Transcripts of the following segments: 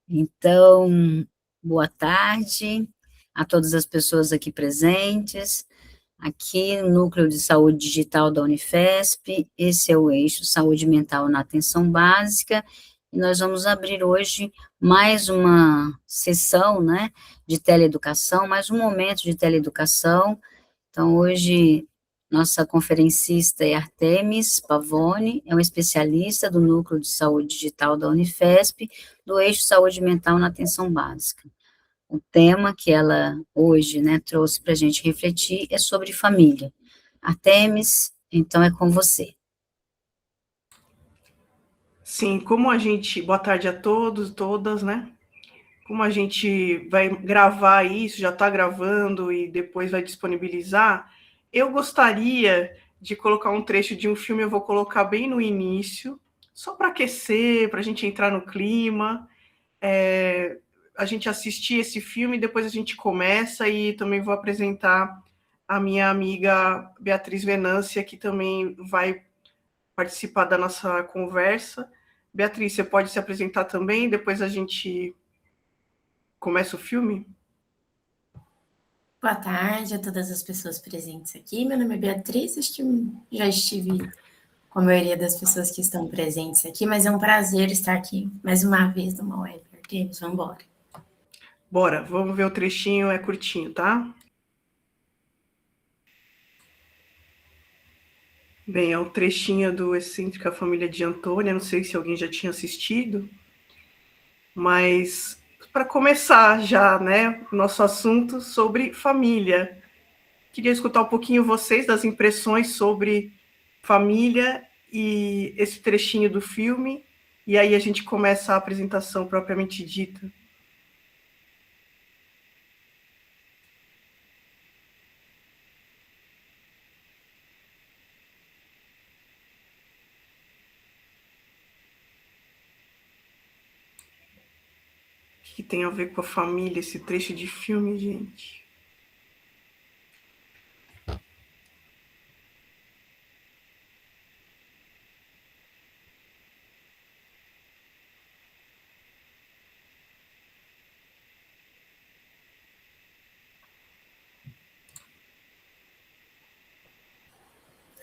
Então, boa tarde a todas as pessoas aqui presentes. Aqui no Núcleo de Saúde Digital da Unifesp, esse é o eixo Saúde Mental na Atenção Básica, e nós vamos abrir hoje mais uma sessão, né, de teleeducação, mais um momento de teleeducação. Então, hoje, nossa conferencista é Artemis Pavone, é uma especialista do Núcleo de Saúde Digital da Unifesp, do eixo Saúde Mental na Atenção Básica. O tema que ela hoje, né, trouxe para a gente refletir é sobre família. Artemis, então é com você. Sim, como a gente... Boa tarde a todos, todas, né? Como a gente vai gravar isso, já está gravando e depois vai disponibilizar, eu gostaria de colocar um trecho de um filme, eu vou colocar bem no início, só para aquecer, para a gente entrar no clima, a gente assistir esse filme, depois a gente começa, e também vou apresentar a minha amiga Beatriz Venância, que também vai participar da nossa conversa. Beatriz, você pode se apresentar também, depois a gente começa o filme? Boa tarde a todas as pessoas presentes aqui. Meu nome é Beatriz, acho que já estive com a maioria das pessoas que estão presentes aqui, mas é um prazer estar aqui mais uma vez numa web. Artemis, vamos embora. Bora, vamos ver o trechinho, é curtinho, tá? Bem, é o trechinho do Excêntrica Família de Antônia, não sei se alguém já tinha assistido, mas para começar já, né, o nosso assunto sobre família. Queria escutar um pouquinho vocês das impressões sobre família e esse trechinho do filme, e aí a gente começa a apresentação propriamente dita. O que tem a ver com a família, esse trecho de filme, gente?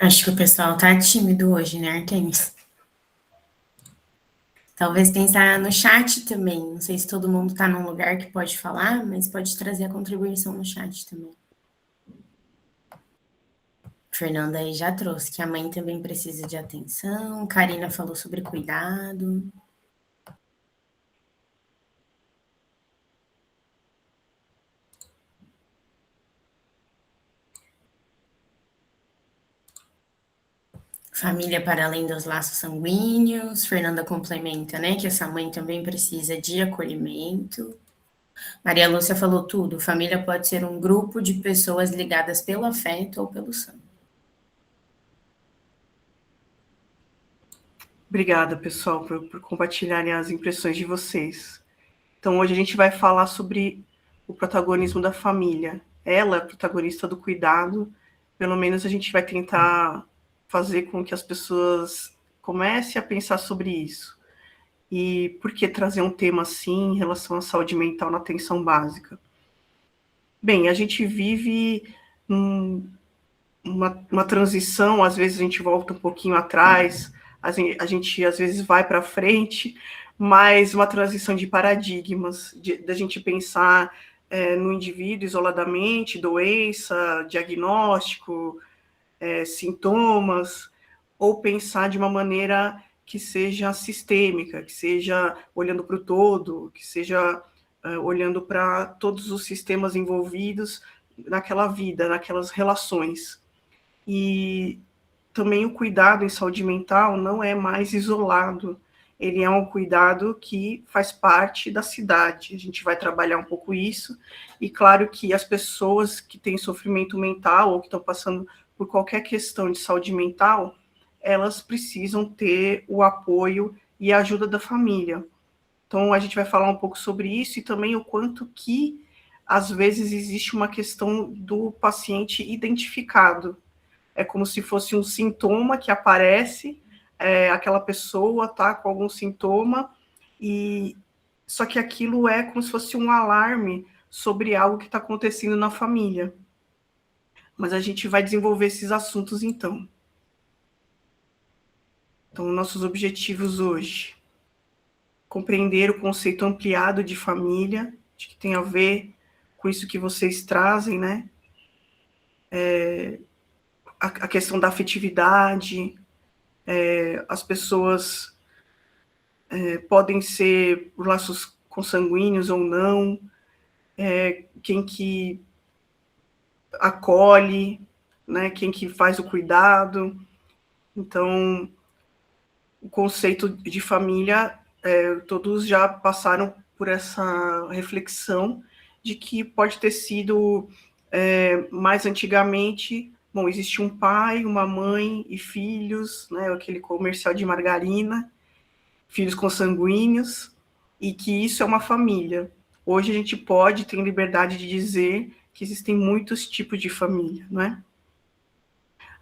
Acho que o pessoal tá tímido hoje, né, Artemis? Talvez pensar no chat também. Não sei se todo mundo está num lugar que pode falar, mas pode trazer a contribuição no chat também. Fernanda aí já trouxe que a mãe também precisa de atenção. Karina falou sobre cuidado. Família para além dos laços sanguíneos. Fernanda complementa, né, que essa mãe também precisa de acolhimento. Maria Lúcia falou tudo. Família pode ser um grupo de pessoas ligadas pelo afeto ou pelo sangue. Obrigada, pessoal, por compartilharem as impressões de vocês. Então, hoje a gente vai falar sobre o protagonismo da família. Ela é a protagonista do cuidado. Pelo menos a gente vai tentar fazer com que as pessoas comecem a pensar sobre isso. E por que trazer um tema assim em relação à saúde mental na atenção básica? Bem, a gente vive uma transição, às vezes a gente volta um pouquinho atrás, a gente às vezes vai para frente, mas uma transição de paradigmas, da gente pensar no indivíduo isoladamente, doença, diagnóstico, sintomas, ou pensar de uma maneira que seja sistêmica, que seja olhando para o todo, que seja olhando para todos os sistemas envolvidos naquela vida, naquelas relações. E também o cuidado em saúde mental não é mais isolado, ele é um cuidado que faz parte da cidade. A gente vai trabalhar um pouco isso, e claro que as pessoas que têm sofrimento mental ou que estão passando por qualquer questão de saúde mental, elas precisam ter o apoio e a ajuda da família. Então, a gente vai falar um pouco sobre isso e também o quanto que, às vezes, existe uma questão do paciente identificado. É como se fosse um sintoma que aparece, aquela pessoa está com algum sintoma, Só que aquilo é como se fosse um alarme sobre algo que está acontecendo na família. Mas a gente vai desenvolver esses assuntos, então. Então, nossos objetivos hoje: compreender o conceito ampliado de família, de que tem a ver com isso que vocês trazem, né? A questão da afetividade, as pessoas podem ser laços consanguíneos ou não, quem que acolhe, né? Quem que faz o cuidado. Então, o conceito de família, todos já passaram por essa reflexão de que pode ter sido mais antigamente, bom, existe um pai, uma mãe e filhos, né, aquele comercial de margarina, filhos consanguíneos, e que isso é uma família. Hoje a gente pode ter liberdade de dizer que existem muitos tipos de família, não é?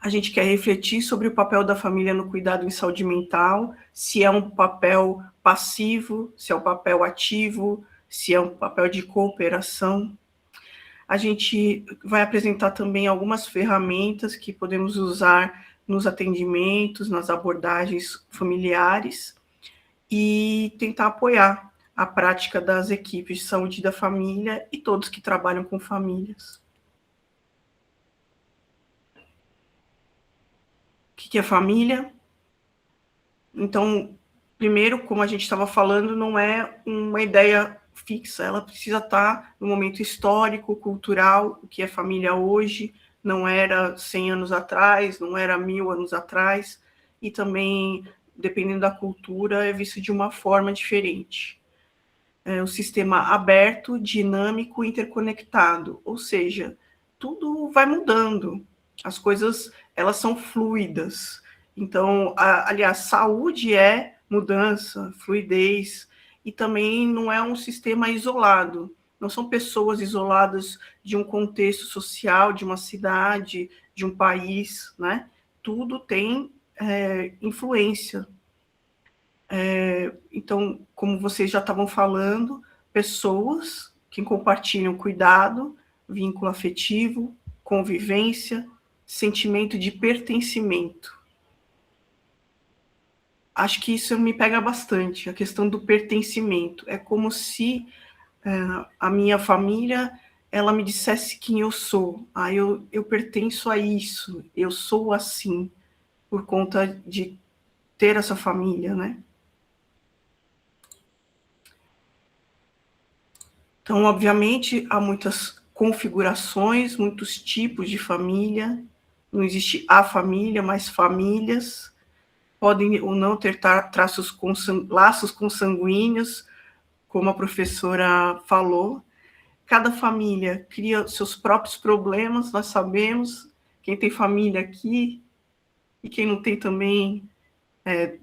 A gente quer refletir sobre o papel da família no cuidado em saúde mental, se é um papel passivo, se é um papel ativo, se é um papel de cooperação. A gente vai apresentar também algumas ferramentas que podemos usar nos atendimentos, nas abordagens familiares, e tentar apoiar a prática das equipes de saúde da família e todos que trabalham com famílias. O que é família? Então, primeiro, como a gente estava falando, não é uma ideia fixa, ela precisa estar no momento histórico, cultural, o que é família hoje, não era 100 anos atrás, não era 1000 anos atrás, e também, dependendo da cultura, é visto de uma forma diferente. É um sistema aberto, dinâmico, interconectado, ou seja, tudo vai mudando, as coisas, elas são fluidas. Então, aliás, saúde é mudança, fluidez, e também não é um sistema isolado, não são pessoas isoladas de um contexto social, de uma cidade, de um país, né? Tudo tem influência. Então, como vocês já estavam falando, pessoas que compartilham cuidado, vínculo afetivo, convivência, sentimento de pertencimento. Acho que isso me pega bastante, a questão do pertencimento. É como se a minha família, ela me dissesse quem eu sou. Eu pertenço a isso, eu sou assim, por conta de ter essa família, né? Então, obviamente, há muitas configurações, muitos tipos de família. Não existe a família, mas famílias. Podem ou não ter laços consanguíneos, como a professora falou. Cada família cria seus próprios problemas, nós sabemos. Quem tem família aqui e quem não tem também,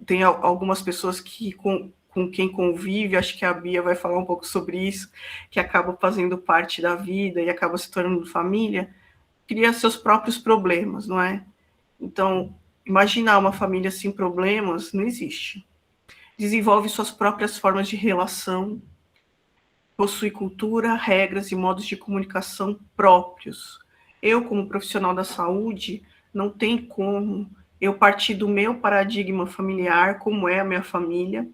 tem algumas pessoas que com quem convive, acho que a Bia vai falar um pouco sobre isso, que acaba fazendo parte da vida e acaba se tornando família, cria seus próprios problemas, não é? Então, imaginar uma família sem problemas não existe. Desenvolve suas próprias formas de relação, possui cultura, regras e modos de comunicação próprios. Eu, como profissional da saúde, não tem como eu partir do meu paradigma familiar, como é a minha família,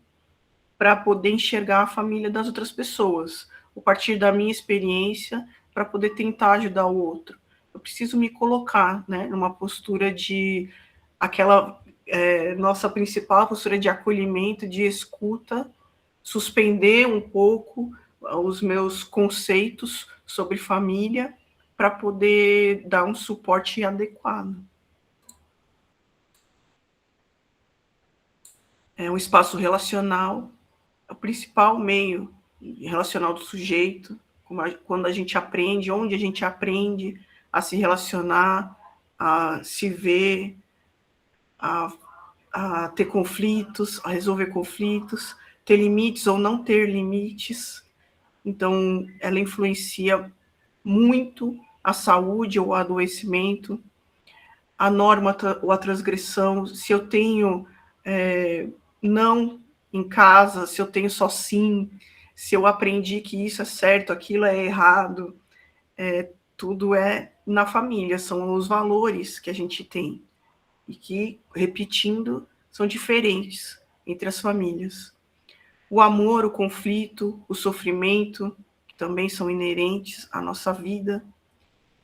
para poder enxergar a família das outras pessoas, ou partir da minha experiência para poder tentar ajudar o outro. Eu preciso me colocar, né, numa postura de aquela nossa principal postura de acolhimento, de escuta, suspender um pouco os meus conceitos sobre família para poder dar um suporte adequado. É um espaço relacional, é o principal meio relacional do sujeito, quando a gente aprende, onde a gente aprende a se relacionar, a se ver, a ter conflitos, a resolver conflitos, ter limites ou não ter limites. Então, ela influencia muito a saúde ou o adoecimento, a norma ou a transgressão. Se eu tenho não em casa, se eu tenho só sim, se eu aprendi que isso é certo, aquilo é errado, tudo é na família, são os valores que a gente tem e que, repetindo, são diferentes entre as famílias. O amor, o conflito, o sofrimento, que também são inerentes à nossa vida.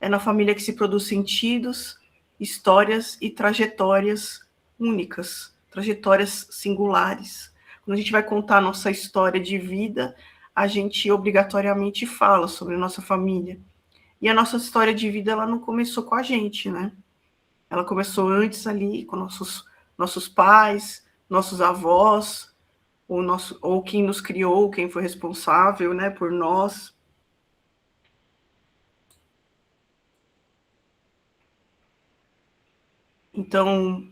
É na família que se produz sentidos, histórias e trajetórias únicas, trajetórias singulares. Quando a gente vai contar a nossa história de vida, a gente obrigatoriamente fala sobre a nossa família. E a nossa história de vida, ela não começou com a gente, né? Ela começou antes ali com nossos pais, nossos avós, ou quem nos criou, quem foi responsável, né, por nós. Então,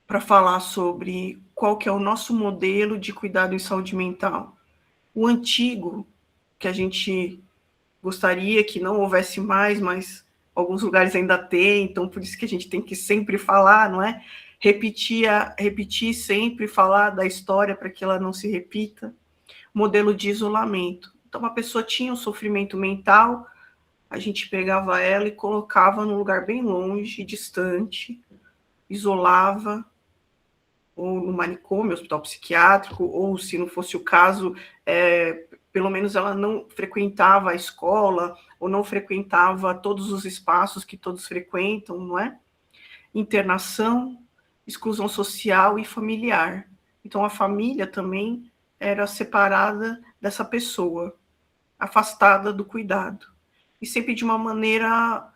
para falar sobre qual que é o nosso modelo de cuidado em saúde mental. O antigo, que a gente gostaria que não houvesse mais, mas alguns lugares ainda tem, então por isso que a gente tem que sempre falar, não é? Repetir sempre, falar da história para que ela não se repita. Modelo de isolamento. Então, uma pessoa tinha um sofrimento mental, a gente pegava ela e colocava num lugar bem longe, distante, isolava, ou no manicômio, hospital psiquiátrico, ou se não fosse o caso, pelo menos ela não frequentava a escola, ou não frequentava todos os espaços que todos frequentam, não é? Internação, exclusão social e familiar. Então, a família também era separada dessa pessoa, afastada do cuidado. E sempre de uma maneira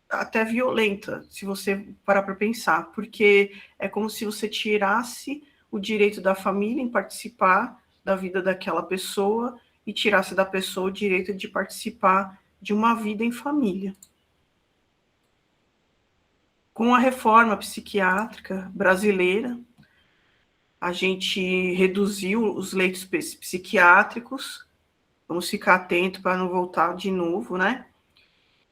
até violenta, se você parar para pensar, porque é como se você tirasse o direito da família em participar da vida daquela pessoa e tirasse da pessoa o direito de participar de uma vida em família. Com a reforma psiquiátrica brasileira, a gente reduziu os leitos psiquiátricos, vamos ficar atento para não voltar de novo, né?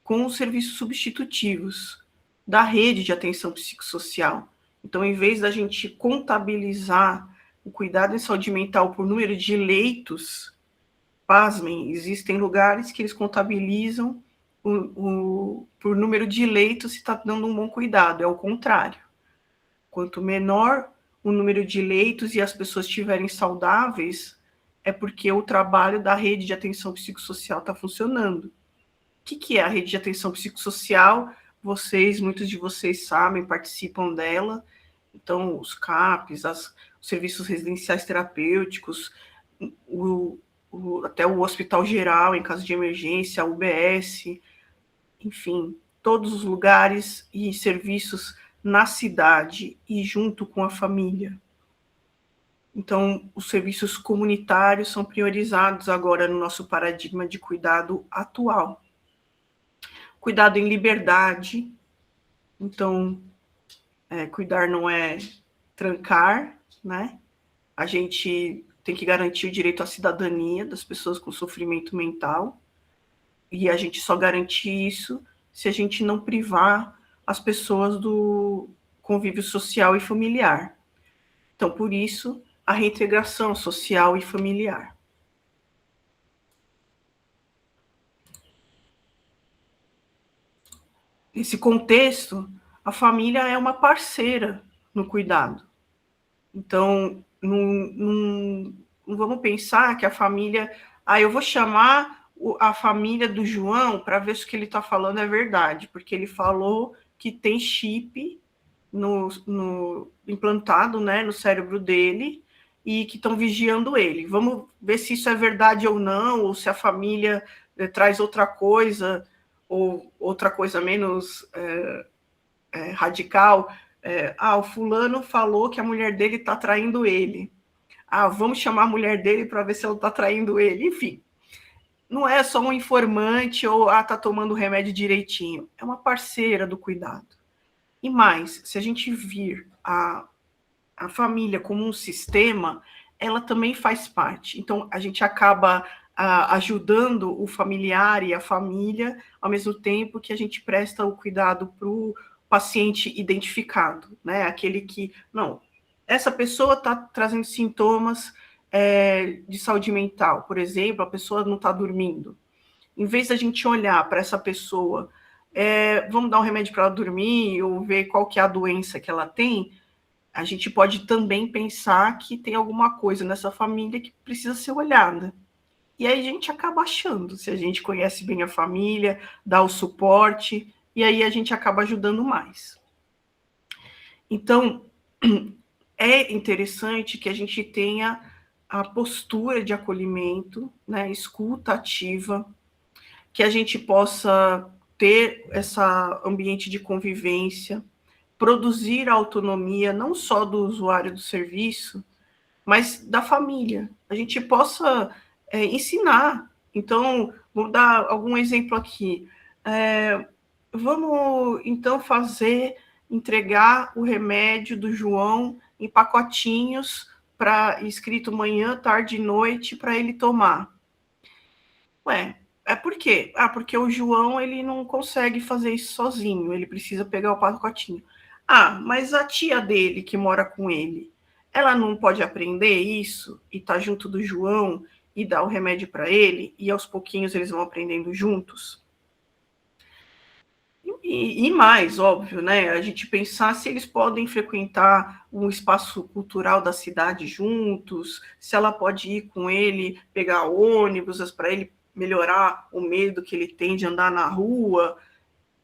Com os serviços substitutivos da rede de atenção psicossocial. Então, em vez da gente contabilizar o cuidado em saúde mental por número de leitos, pasmem, existem lugares que eles contabilizam por número de leitos se está dando um bom cuidado, é o contrário. Quanto menor o número de leitos e as pessoas estiverem saudáveis, é porque o trabalho da rede de atenção psicossocial está funcionando. O que é a rede de atenção psicossocial? Muitos de vocês sabem, participam dela. Então, os CAPs, os serviços residenciais terapêuticos, até o hospital geral, em caso de emergência, a UBS, enfim, todos os lugares e serviços na cidade e junto com a família. Então, os serviços comunitários são priorizados agora no nosso paradigma de cuidado atual. Cuidado em liberdade. Então, cuidar não é trancar, né? A gente tem que garantir o direito à cidadania das pessoas com sofrimento mental. E a gente só garante isso se a gente não privar as pessoas do convívio social e familiar. Então, por isso, a reintegração social e familiar. Nesse contexto, a família é uma parceira no cuidado. Então, não vamos pensar que a família... eu vou chamar a família do João para ver se o que ele está falando é verdade, porque ele falou que tem chip implantado, né, no cérebro dele e que estão vigiando ele. Vamos ver se isso é verdade ou não, ou se a família traz outra coisa, ou outra coisa menos radical. O fulano falou que a mulher dele está traindo ele. Vamos chamar a mulher dele para ver se ela está traindo ele. Enfim, não é só um informante ou está tomando o remédio direitinho. É uma parceira do cuidado. E mais, se a gente vir a família como um sistema, ela também faz parte. Então, a gente acaba ajudando o familiar e a família, ao mesmo tempo que a gente presta o cuidado para o paciente identificado, né? Aquele que, não, essa pessoa está trazendo sintomas de saúde mental, por exemplo, a pessoa não está dormindo. Em vez da gente olhar para essa pessoa, vamos dar um remédio para ela dormir, ou ver qual que é a doença que ela tem, a gente pode também pensar que tem alguma coisa nessa família que precisa ser olhada. E aí a gente acaba achando, se a gente conhece bem a família, dá o suporte, e aí a gente acaba ajudando mais. Então, é interessante que a gente tenha a postura de acolhimento, né, escuta ativa, que a gente possa ter esse ambiente de convivência, produzir a autonomia, não só do usuário do serviço, mas da família. A gente possa ensinar. Então, vou dar algum exemplo aqui. Vamos, então, entregar o remédio do João em pacotinhos, escrito manhã, tarde e noite, para ele tomar. Por quê? Porque o João ele não consegue fazer isso sozinho, ele precisa pegar o pacotinho. Mas a tia dele, que mora com ele, ela não pode aprender isso e tá junto do João e dar o remédio para ele, e aos pouquinhos eles vão aprendendo juntos? E mais, óbvio, né? A gente pensar se eles podem frequentar um espaço cultural da cidade juntos, se ela pode ir com ele, pegar ônibus para ele melhorar o medo que ele tem de andar na rua.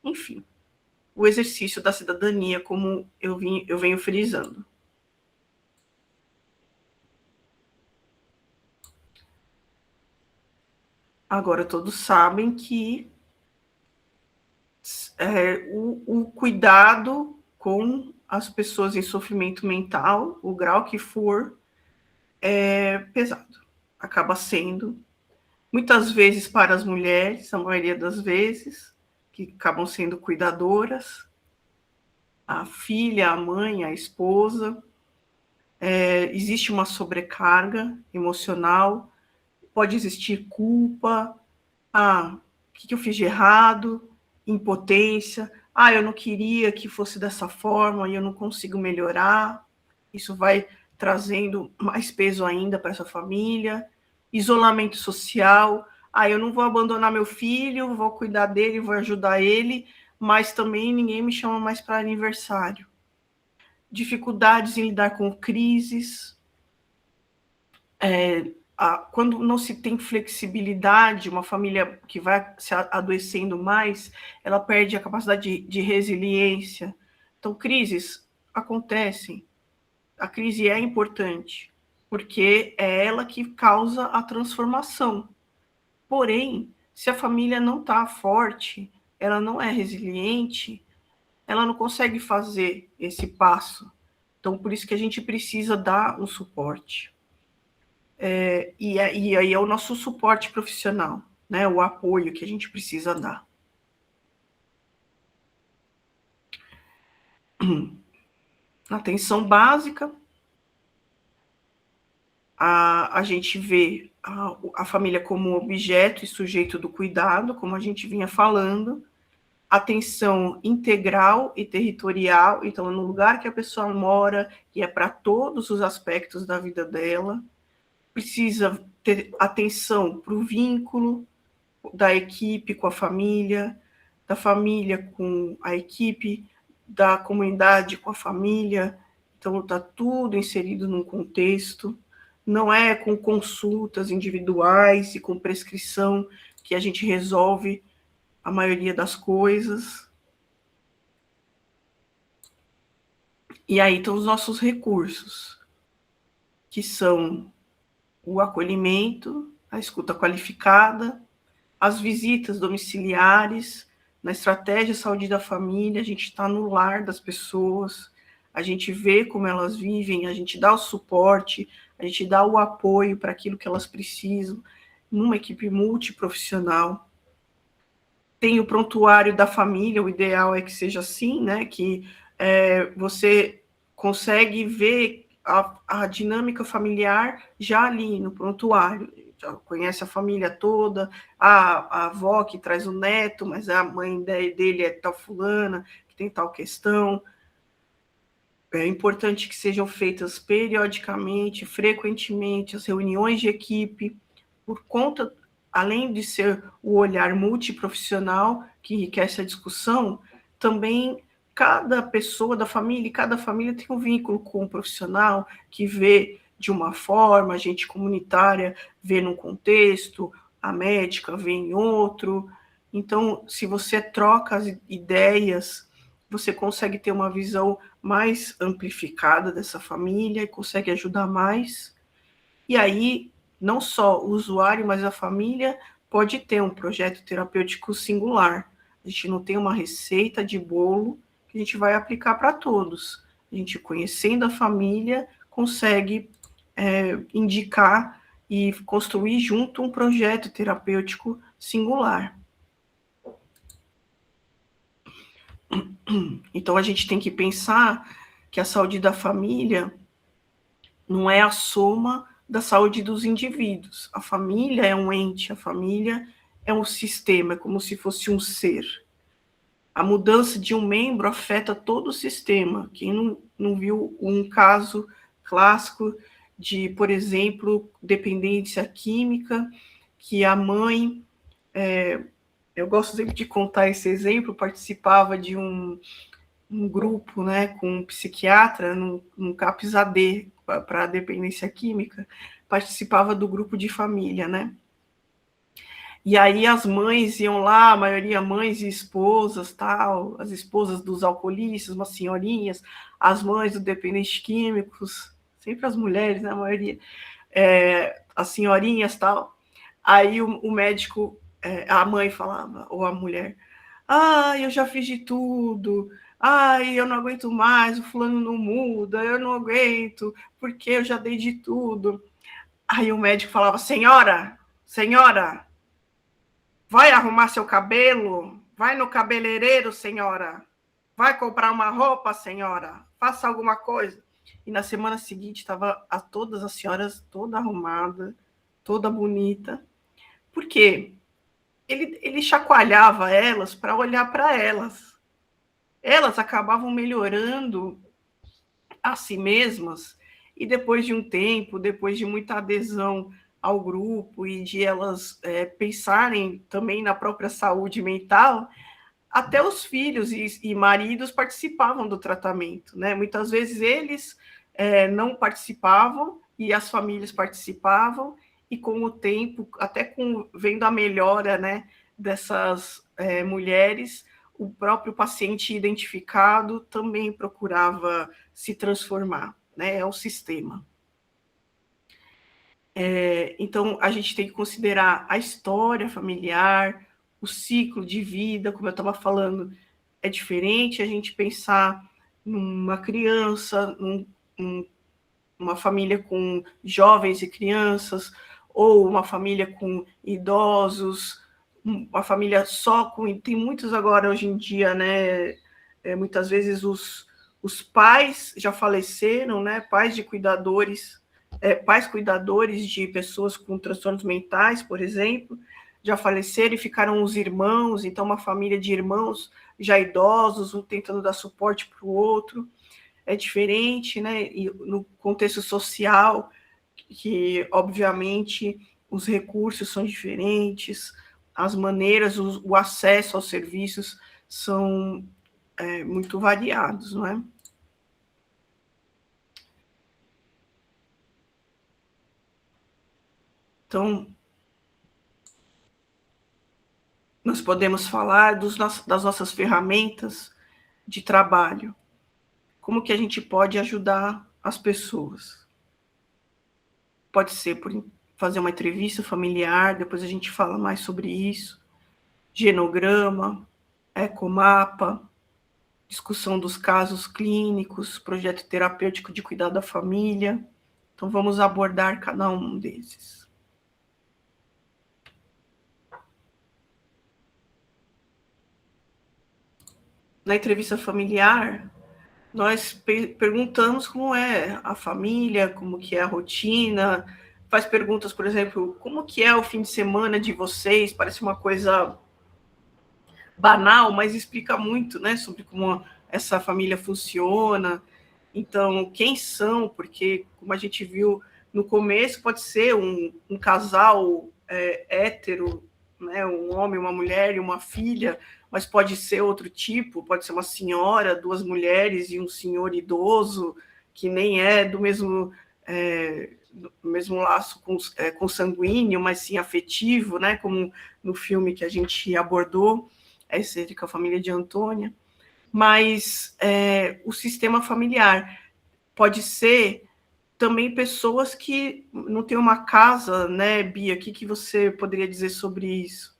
Enfim, o exercício da cidadania, como eu venho frisando. Agora, todos sabem que o cuidado com as pessoas em sofrimento mental, o grau que for, é pesado. Acaba sendo, muitas vezes para as mulheres, a maioria das vezes, que acabam sendo cuidadoras, a filha, a mãe, a esposa. Existe uma sobrecarga emocional, pode existir culpa, o que eu fiz de errado, impotência, eu não queria que fosse dessa forma e eu não consigo melhorar. Isso vai trazendo mais peso ainda para essa família. Isolamento social, eu não vou abandonar meu filho, vou cuidar dele, vou ajudar ele, mas também ninguém me chama mais para aniversário. Dificuldades em lidar com crises, quando não se tem flexibilidade, uma família que vai se adoecendo mais, ela perde a capacidade de resiliência. Então, crises acontecem. A crise é importante, porque é ela que causa a transformação. Porém, se a família não está forte, ela não é resiliente, ela não consegue fazer esse passo. Então, por isso que a gente precisa dar um suporte. E aí é o nosso suporte profissional, né? O apoio que a gente precisa dar. Atenção básica, a gente vê a família como objeto e sujeito do cuidado, como a gente vinha falando. Atenção integral e territorial, então no lugar que a pessoa mora, e é para todos os aspectos da vida dela. Precisa ter atenção para o vínculo da equipe com a família, da família com a equipe, da comunidade com a família. Então, está tudo inserido num contexto. Não é com consultas individuais e com prescrição que a gente resolve a maioria das coisas. E aí estão os nossos recursos, que são o acolhimento, a escuta qualificada, as visitas domiciliares. Na estratégia saúde da família, a gente está no lar das pessoas, a gente vê como elas vivem, a gente dá o suporte, a gente dá o apoio para aquilo que elas precisam, numa equipe multiprofissional. Tem o prontuário da família, o ideal é que seja assim, né? Que você consegue ver a dinâmica familiar já ali no prontuário. Já conhece a família toda, a avó que traz o neto, mas a mãe dele é tal fulana, que tem tal questão. É importante que sejam feitas periodicamente, frequentemente, as reuniões de equipe, por conta, além de ser o olhar multiprofissional que enriquece a discussão, também cada pessoa da família, cada família tem um vínculo com o profissional que vê de uma forma, a gente comunitária vê num contexto, a médica vê em outro. Então, se você troca as ideias, você consegue ter uma visão mais amplificada dessa família e consegue ajudar mais. E aí, não só o usuário, mas a família pode ter um projeto terapêutico singular. A gente não tem uma receita de bolo que a gente vai aplicar para todos. A gente, conhecendo a família, consegue indicar e construir junto um projeto terapêutico singular. Então, a gente tem que pensar que a saúde da família não é a soma da saúde dos indivíduos. A família é um ente, a família é um sistema, é como se fosse um ser. A mudança de um membro afeta todo o sistema. Quem não viu um caso clássico de, por exemplo, dependência química, que a mãe... eu gosto sempre de contar esse exemplo, participava de um grupo, né, com um psiquiatra, num CAPS-AD, para dependência química, participava do grupo de família, né? E aí as mães iam lá, a maioria mães e esposas, tal, as esposas dos alcoolistas, umas senhorinhas, as mães dos dependentes químicos, sempre as mulheres, né, a maioria, as senhorinhas, tal. Aí o médico, a mãe falava, ou a mulher, eu já fiz de tudo, eu não aguento mais, o fulano não muda, eu não aguento, porque eu já dei de tudo. Aí o médico falava, senhora, vai arrumar seu cabelo, vai no cabeleireiro, senhora, vai comprar uma roupa, senhora, faça alguma coisa. E na semana seguinte estava todas as senhoras toda arrumada, toda bonita. Por quê? Ele chacoalhava elas para olhar para elas. Elas acabavam melhorando a si mesmas, e depois de um tempo, depois de muita adesão ao grupo e de elas pensarem também na própria saúde mental, até os filhos e maridos participavam do tratamento, né? Muitas vezes eles não participavam e as famílias participavam, e com o tempo, até vendo a melhora, né, dessas mulheres, o próprio paciente identificado também procurava se transformar, né? É um sistema. Então, a gente tem que considerar a história familiar, o ciclo de vida, como eu estava falando, é diferente a gente pensar numa criança, uma família com jovens e crianças, ou uma família com idosos, uma família só com... Tem muitos agora, hoje em dia, né? Muitas vezes os pais já faleceram, né? Pais cuidadores de pessoas com transtornos mentais, por exemplo, já faleceram e ficaram os irmãos, então uma família de irmãos já idosos, um tentando dar suporte para o outro. É diferente, né? E no contexto social, que obviamente os recursos são diferentes, as maneiras, o acesso aos serviços são muito variados, não é? Então, nós podemos falar das nossas ferramentas de trabalho. Como que a gente pode ajudar as pessoas? Pode ser por fazer uma entrevista familiar, depois a gente fala mais sobre isso. Genograma, ecomapa, discussão dos casos clínicos, projeto terapêutico de cuidar da família. Então, vamos abordar cada um desses. Na entrevista familiar, nós perguntamos como é a família, como que é a rotina, faz perguntas, por exemplo, como que é o fim de semana de vocês? Parece uma coisa banal, mas explica muito, né, sobre como essa família funciona. Então, quem são? Porque, como a gente viu no começo, pode ser um casal hétero, né? Um homem, uma mulher e uma filha, mas pode ser outro tipo, pode ser uma senhora, duas mulheres e um senhor idoso, que nem é do mesmo laço consanguíneo, mas sim afetivo, né? Como no filme que a gente abordou, essa com a família de Antônia. Mas o sistema familiar pode ser também pessoas que não têm uma casa, né, Bia? O que você poderia dizer sobre isso?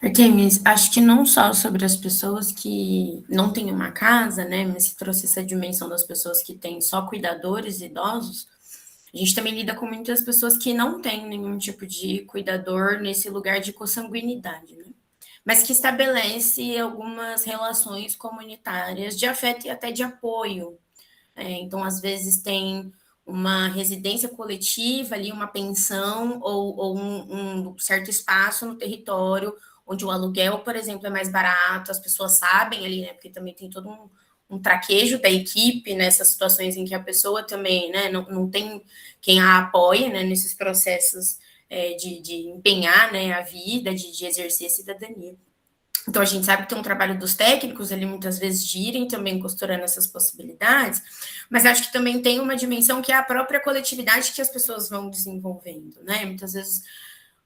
Artemis, acho que não só sobre as pessoas que não têm uma casa, né, mas que trouxe essa dimensão das pessoas que têm só cuidadores idosos, a gente também lida com muitas pessoas que não têm nenhum tipo de cuidador nesse lugar de consanguinidade, né? Mas que estabelece algumas relações comunitárias de afeto e até de apoio. Então, às vezes, tem uma residência coletiva ali, uma pensão ou um certo espaço no território onde o aluguel, por exemplo, é mais barato, as pessoas sabem ali, né? Porque também tem todo um traquejo da equipe nessas situações em que a pessoa também, né, não tem quem a apoie, né, nesses processos de empenhar, né, a vida, de exercer a cidadania. Então, a gente sabe que tem um trabalho dos técnicos ali, muitas vezes, de irem também costurando essas possibilidades, mas acho que também tem uma dimensão que é a própria coletividade que as pessoas vão desenvolvendo, né? Muitas vezes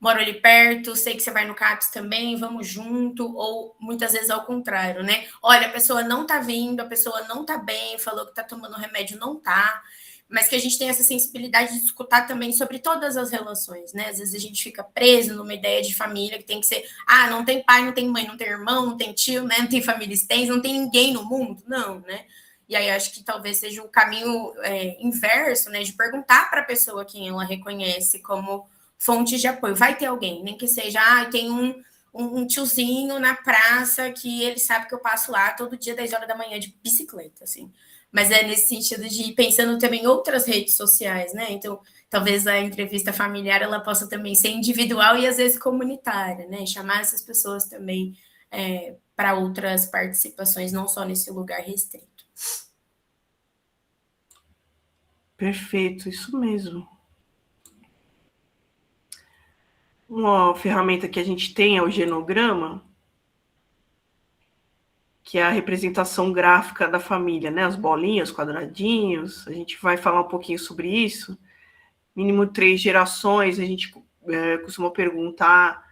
moro ali perto, sei que você vai no CAPS também, vamos junto, ou muitas vezes ao contrário, né? Olha, a pessoa não tá vindo, a pessoa não tá bem, falou que tá tomando remédio, não tá, mas que a gente tem essa sensibilidade de escutar também sobre todas as relações, né? Às vezes a gente fica preso numa ideia de família que tem que ser, não tem pai, não tem mãe, não tem irmão, não tem tio, né? Não tem família extensa, não tem ninguém no mundo, não, né? E aí acho que talvez seja o caminho inverso, né? De perguntar para a pessoa quem ela reconhece como fontes de apoio. Vai ter alguém, nem que seja, tem um tiozinho na praça que ele sabe que eu passo lá todo dia, 10 horas da manhã, de bicicleta, assim. Mas é nesse sentido de ir pensando também em outras redes sociais, né? Então, talvez a entrevista familiar ela possa também ser individual e às vezes comunitária, né? Chamar essas pessoas também para outras participações, não só nesse lugar restrito. Perfeito, isso mesmo. Uma ferramenta que a gente tem é o genograma, que é a representação gráfica da família, né? As bolinhas, quadradinhos, a gente vai falar um pouquinho sobre isso. Mínimo 3 gerações, a gente costuma perguntar.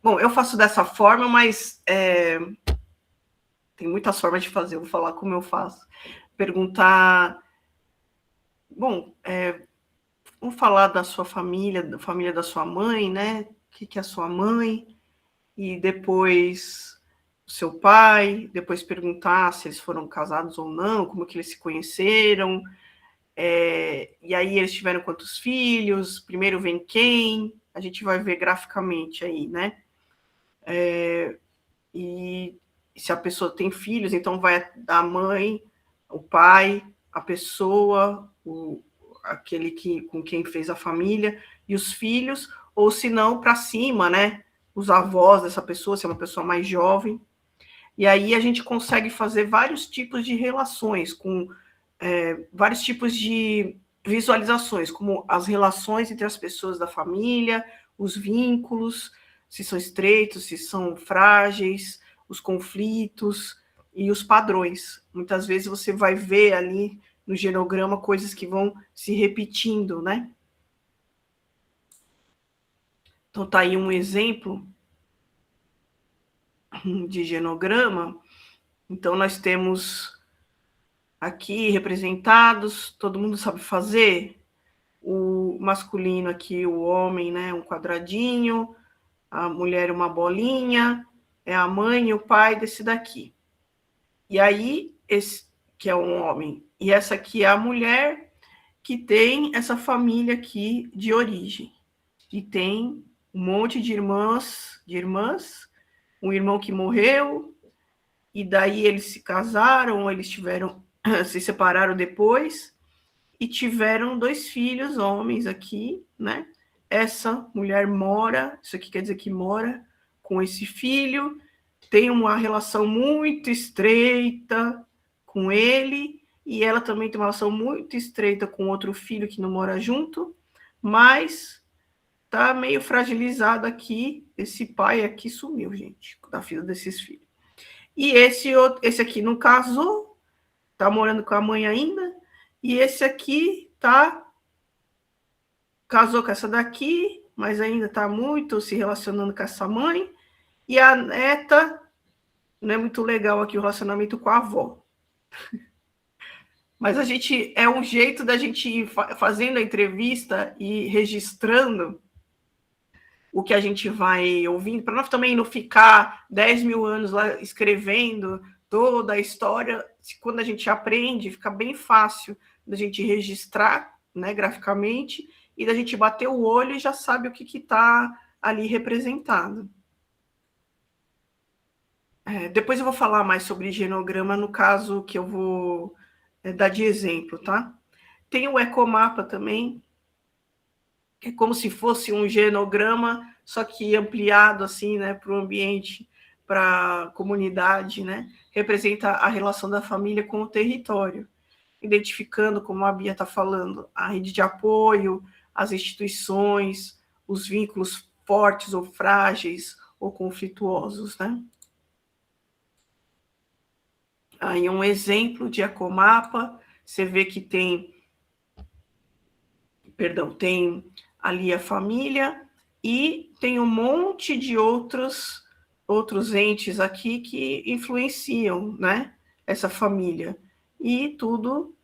Bom, eu faço dessa forma, mas tem muitas formas de fazer, eu vou falar como eu faço. Perguntar. Bom, vamos falar da sua família, da família da sua mãe, né? O que é a sua mãe? E depois o seu pai, depois perguntar se eles foram casados ou não, como que eles se conheceram, e aí eles tiveram quantos filhos, primeiro vem quem, a gente vai ver graficamente aí, né? E se a pessoa tem filhos, então vai a mãe, o pai, a pessoa, aquele com quem fez a família, e os filhos, ou se não, para cima, né? Os avós dessa pessoa, se é uma pessoa mais jovem. E aí a gente consegue fazer vários tipos de relações, com vários tipos de visualizações, como as relações entre as pessoas da família, os vínculos, se são estreitos, se são frágeis, os conflitos e os padrões. Muitas vezes você vai ver ali no genograma coisas que vão se repetindo, né? Então tá aí um exemplo de genograma. Então nós temos aqui representados, todo mundo sabe fazer, o masculino aqui, o homem, né, um quadradinho, a mulher uma bolinha, é a mãe e o pai desse daqui. E aí, esse que é um homem, e essa aqui é a mulher que tem essa família aqui de origem. E tem um monte de irmãs, um irmão que morreu, e daí eles se casaram, eles se separaram depois, e tiveram 2 filhos, homens aqui, né? Essa mulher mora, isso aqui quer dizer que mora com esse filho, tem uma relação muito estreita com ele, e ela também tem uma relação muito estreita com outro filho que não mora junto, mas tá meio fragilizado aqui. Esse pai aqui sumiu, gente, da filha desses filhos. E esse aqui não casou, tá morando com a mãe ainda, e esse aqui casou com essa daqui, mas ainda tá muito se relacionando com essa mãe, e a neta não é muito legal aqui o relacionamento com a avó. Mas é um jeito da gente ir fazendo a entrevista e registrando o que a gente vai ouvindo, para nós também não ficar 10 mil anos lá escrevendo toda a história. Quando a gente aprende, fica bem fácil da gente registrar, né, graficamente, e da gente bater o olho e já sabe o que está ali representado. Depois eu vou falar mais sobre genograma no caso que eu vou dar de exemplo, tá? Tem o ecomapa também, que é como se fosse um genograma, só que ampliado assim, né, para o ambiente, para a comunidade, né? Representa a relação da família com o território, identificando, como a Bia está falando, a rede de apoio, as instituições, os vínculos fortes ou frágeis ou conflituosos, né? Aí um exemplo de ecomapa, você vê que tem ali a família e tem um monte de outros entes aqui que influenciam, né, essa família. E tudo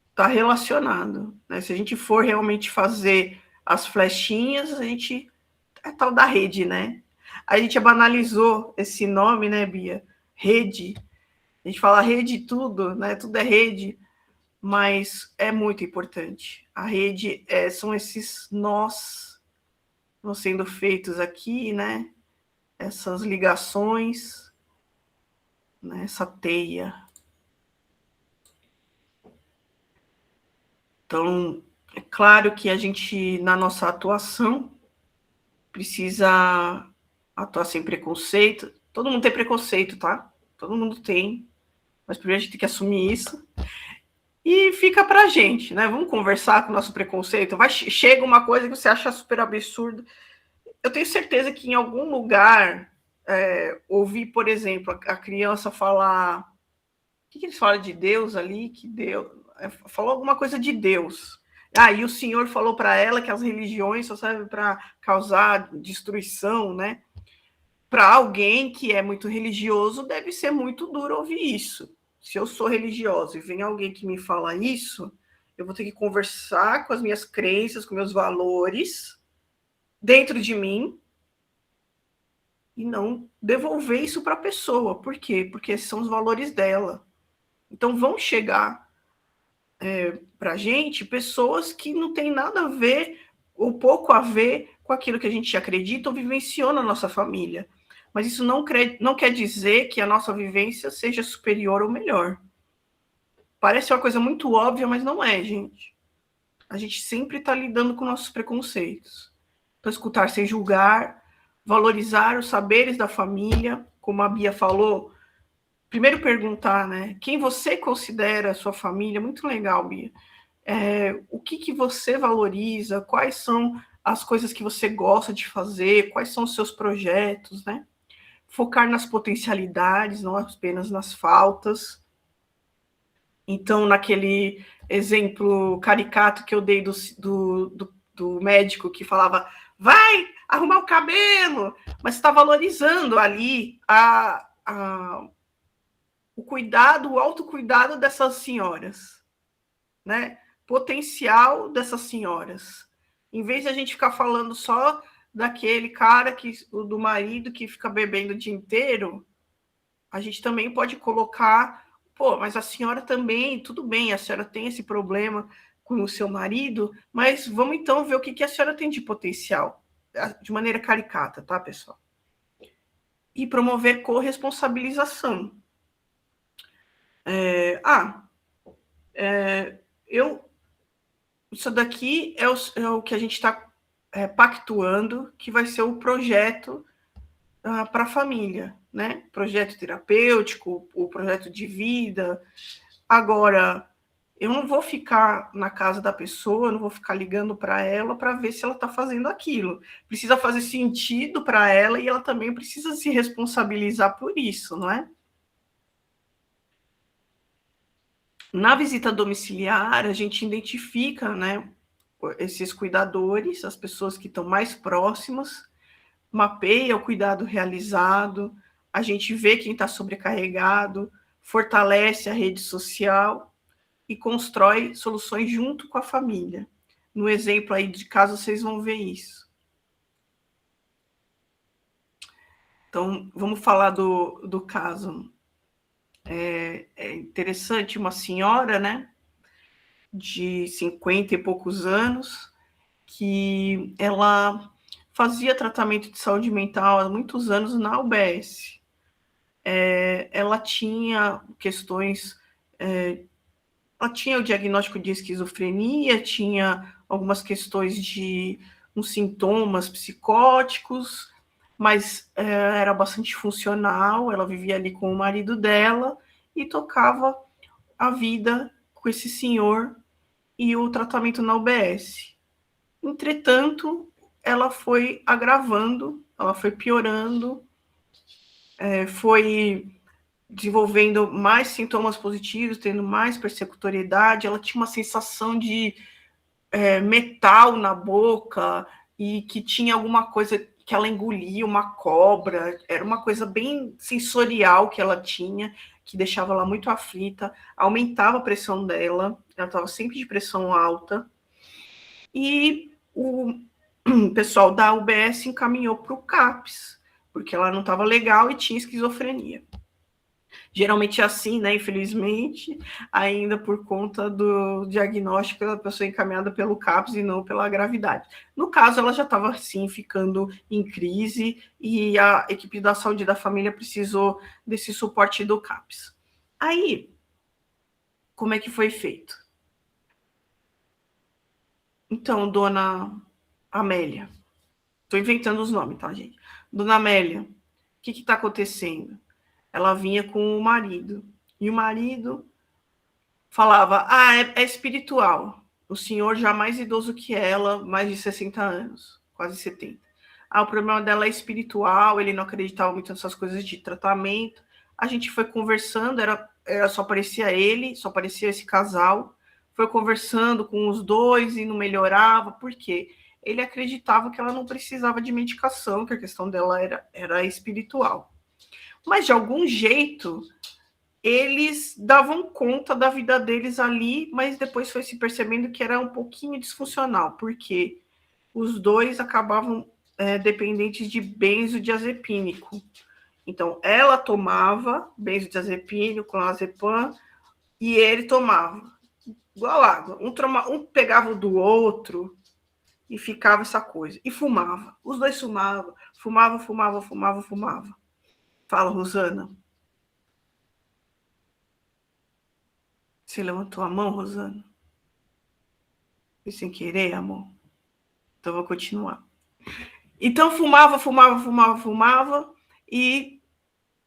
está relacionado, né? Se a gente for realmente fazer as flechinhas, a gente é tal da rede, né? A gente banalizou esse nome, né, Bia? Rede. A gente fala rede tudo, né? Tudo é rede, mas é muito importante. A rede são esses nós vão sendo feitos aqui, né? Essas ligações, né? Essa teia. Então, é claro que a gente, na nossa atuação, precisa atuar sem preconceito. Todo mundo tem preconceito, tá? Todo mundo tem. Mas primeiro a gente tem que assumir isso. E fica pra gente, né? Vamos conversar com o nosso preconceito. Chega uma coisa que você acha super absurdo. Eu tenho certeza que em algum lugar ouvir, por exemplo, a criança falar. O que eles falam de Deus ali? Que Deus. Falou alguma coisa de Deus. E o Senhor falou para ela que as religiões só servem para causar destruição, né? Para alguém que é muito religioso, deve ser muito duro ouvir isso. Se eu sou religiosa e vem alguém que me fala isso, eu vou ter que conversar com as minhas crenças, com meus valores dentro de mim e não devolver isso para a pessoa. Por quê? Porque esses são os valores dela. Então vão chegar para a gente pessoas que não têm nada a ver ou pouco a ver com aquilo que a gente acredita ou vivenciou na nossa família. Mas isso não quer dizer que a nossa vivência seja superior ou melhor. Parece uma coisa muito óbvia, mas não é, gente. A gente sempre está lidando com nossos preconceitos. Então, escutar sem julgar, valorizar os saberes da família, como a Bia falou. Primeiro perguntar, né? Quem você considera a sua família? Muito legal, Bia. O que você valoriza? Quais são as coisas que você gosta de fazer? Quais são os seus projetos, né? Focar nas potencialidades, não apenas nas faltas. Então, naquele exemplo caricato que eu dei do médico que falava, vai arrumar o cabelo, mas está valorizando ali o cuidado, o autocuidado dessas senhoras, né? Potencial dessas senhoras. Em vez de a gente ficar falando só daquele cara do marido que fica bebendo o dia inteiro, a gente também pode colocar, mas a senhora também, tudo bem, a senhora tem esse problema com o seu marido, mas vamos então ver o que a senhora tem de potencial, de maneira caricata, tá, pessoal? E promover corresponsabilização. Isso daqui é o que a gente está pactuando, que vai ser o projeto para a família, né? Projeto terapêutico, o projeto de vida. Agora, eu não vou ficar na casa da pessoa, eu não vou ficar ligando para ela para ver se ela está fazendo aquilo. Precisa fazer sentido para ela e ela também precisa se responsabilizar por isso, não é? Na visita domiciliar, a gente identifica, né, esses cuidadores, as pessoas que estão mais próximas, mapeia o cuidado realizado, a gente vê quem está sobrecarregado, fortalece a rede social e constrói soluções junto com a família. No exemplo aí de caso, vocês vão ver isso. Então, vamos falar do caso. É interessante, uma senhora, né, de 50 e poucos anos, que ela fazia tratamento de saúde mental há muitos anos na UBS. Ela tinha questões, ela tinha o diagnóstico de esquizofrenia, tinha algumas questões de uns sintomas psicóticos, mas era bastante funcional, ela vivia ali com o marido dela e tocava a vida com esse senhor e o tratamento na UBS. Entretanto, ela foi agravando, ela foi piorando, foi desenvolvendo mais sintomas positivos, tendo mais persecutoriedade, ela tinha uma sensação de metal na boca e que tinha alguma coisa que ela engolia, uma cobra, era uma coisa bem sensorial que ela tinha, que deixava ela muito aflita, aumentava a pressão dela, ela estava sempre de pressão alta, e o pessoal da UBS encaminhou para o CAPS, porque ela não estava legal e tinha esquizofrenia. Geralmente é assim, né? Infelizmente, ainda por conta do diagnóstico da pessoa encaminhada pelo CAPS e não pela gravidade. No caso, ela já estava, sim, ficando em crise e a equipe da saúde da família precisou desse suporte do CAPS. Aí, como é que foi feito? Então, dona Amélia, estou inventando os nomes, tá, gente? Dona Amélia, o que está acontecendo? Ela vinha com o marido, e o marido falava, é espiritual. O senhor já mais idoso que ela, mais de 60 anos, quase 70. O problema dela é espiritual, ele não acreditava muito nessas coisas de tratamento. A gente foi conversando, só aparecia ele, só aparecia esse casal. Foi conversando com os dois e não melhorava. Por quê? Ele acreditava que ela não precisava de medicação, que a questão dela era espiritual. Mas, de algum jeito, eles davam conta da vida deles ali, mas depois foi se percebendo que era um pouquinho disfuncional, porque os dois acabavam dependentes de benzodiazepínico. Então, ela tomava benzodiazepínico, clonazepam, e ele tomava. Igual água. Um pegava o do outro e ficava essa coisa. E fumava. Os dois fumavam. Fumava. Fala, Rosana. Você levantou a mão, Rosana? Foi sem querer, amor? Então, vou continuar. Então, fumava, e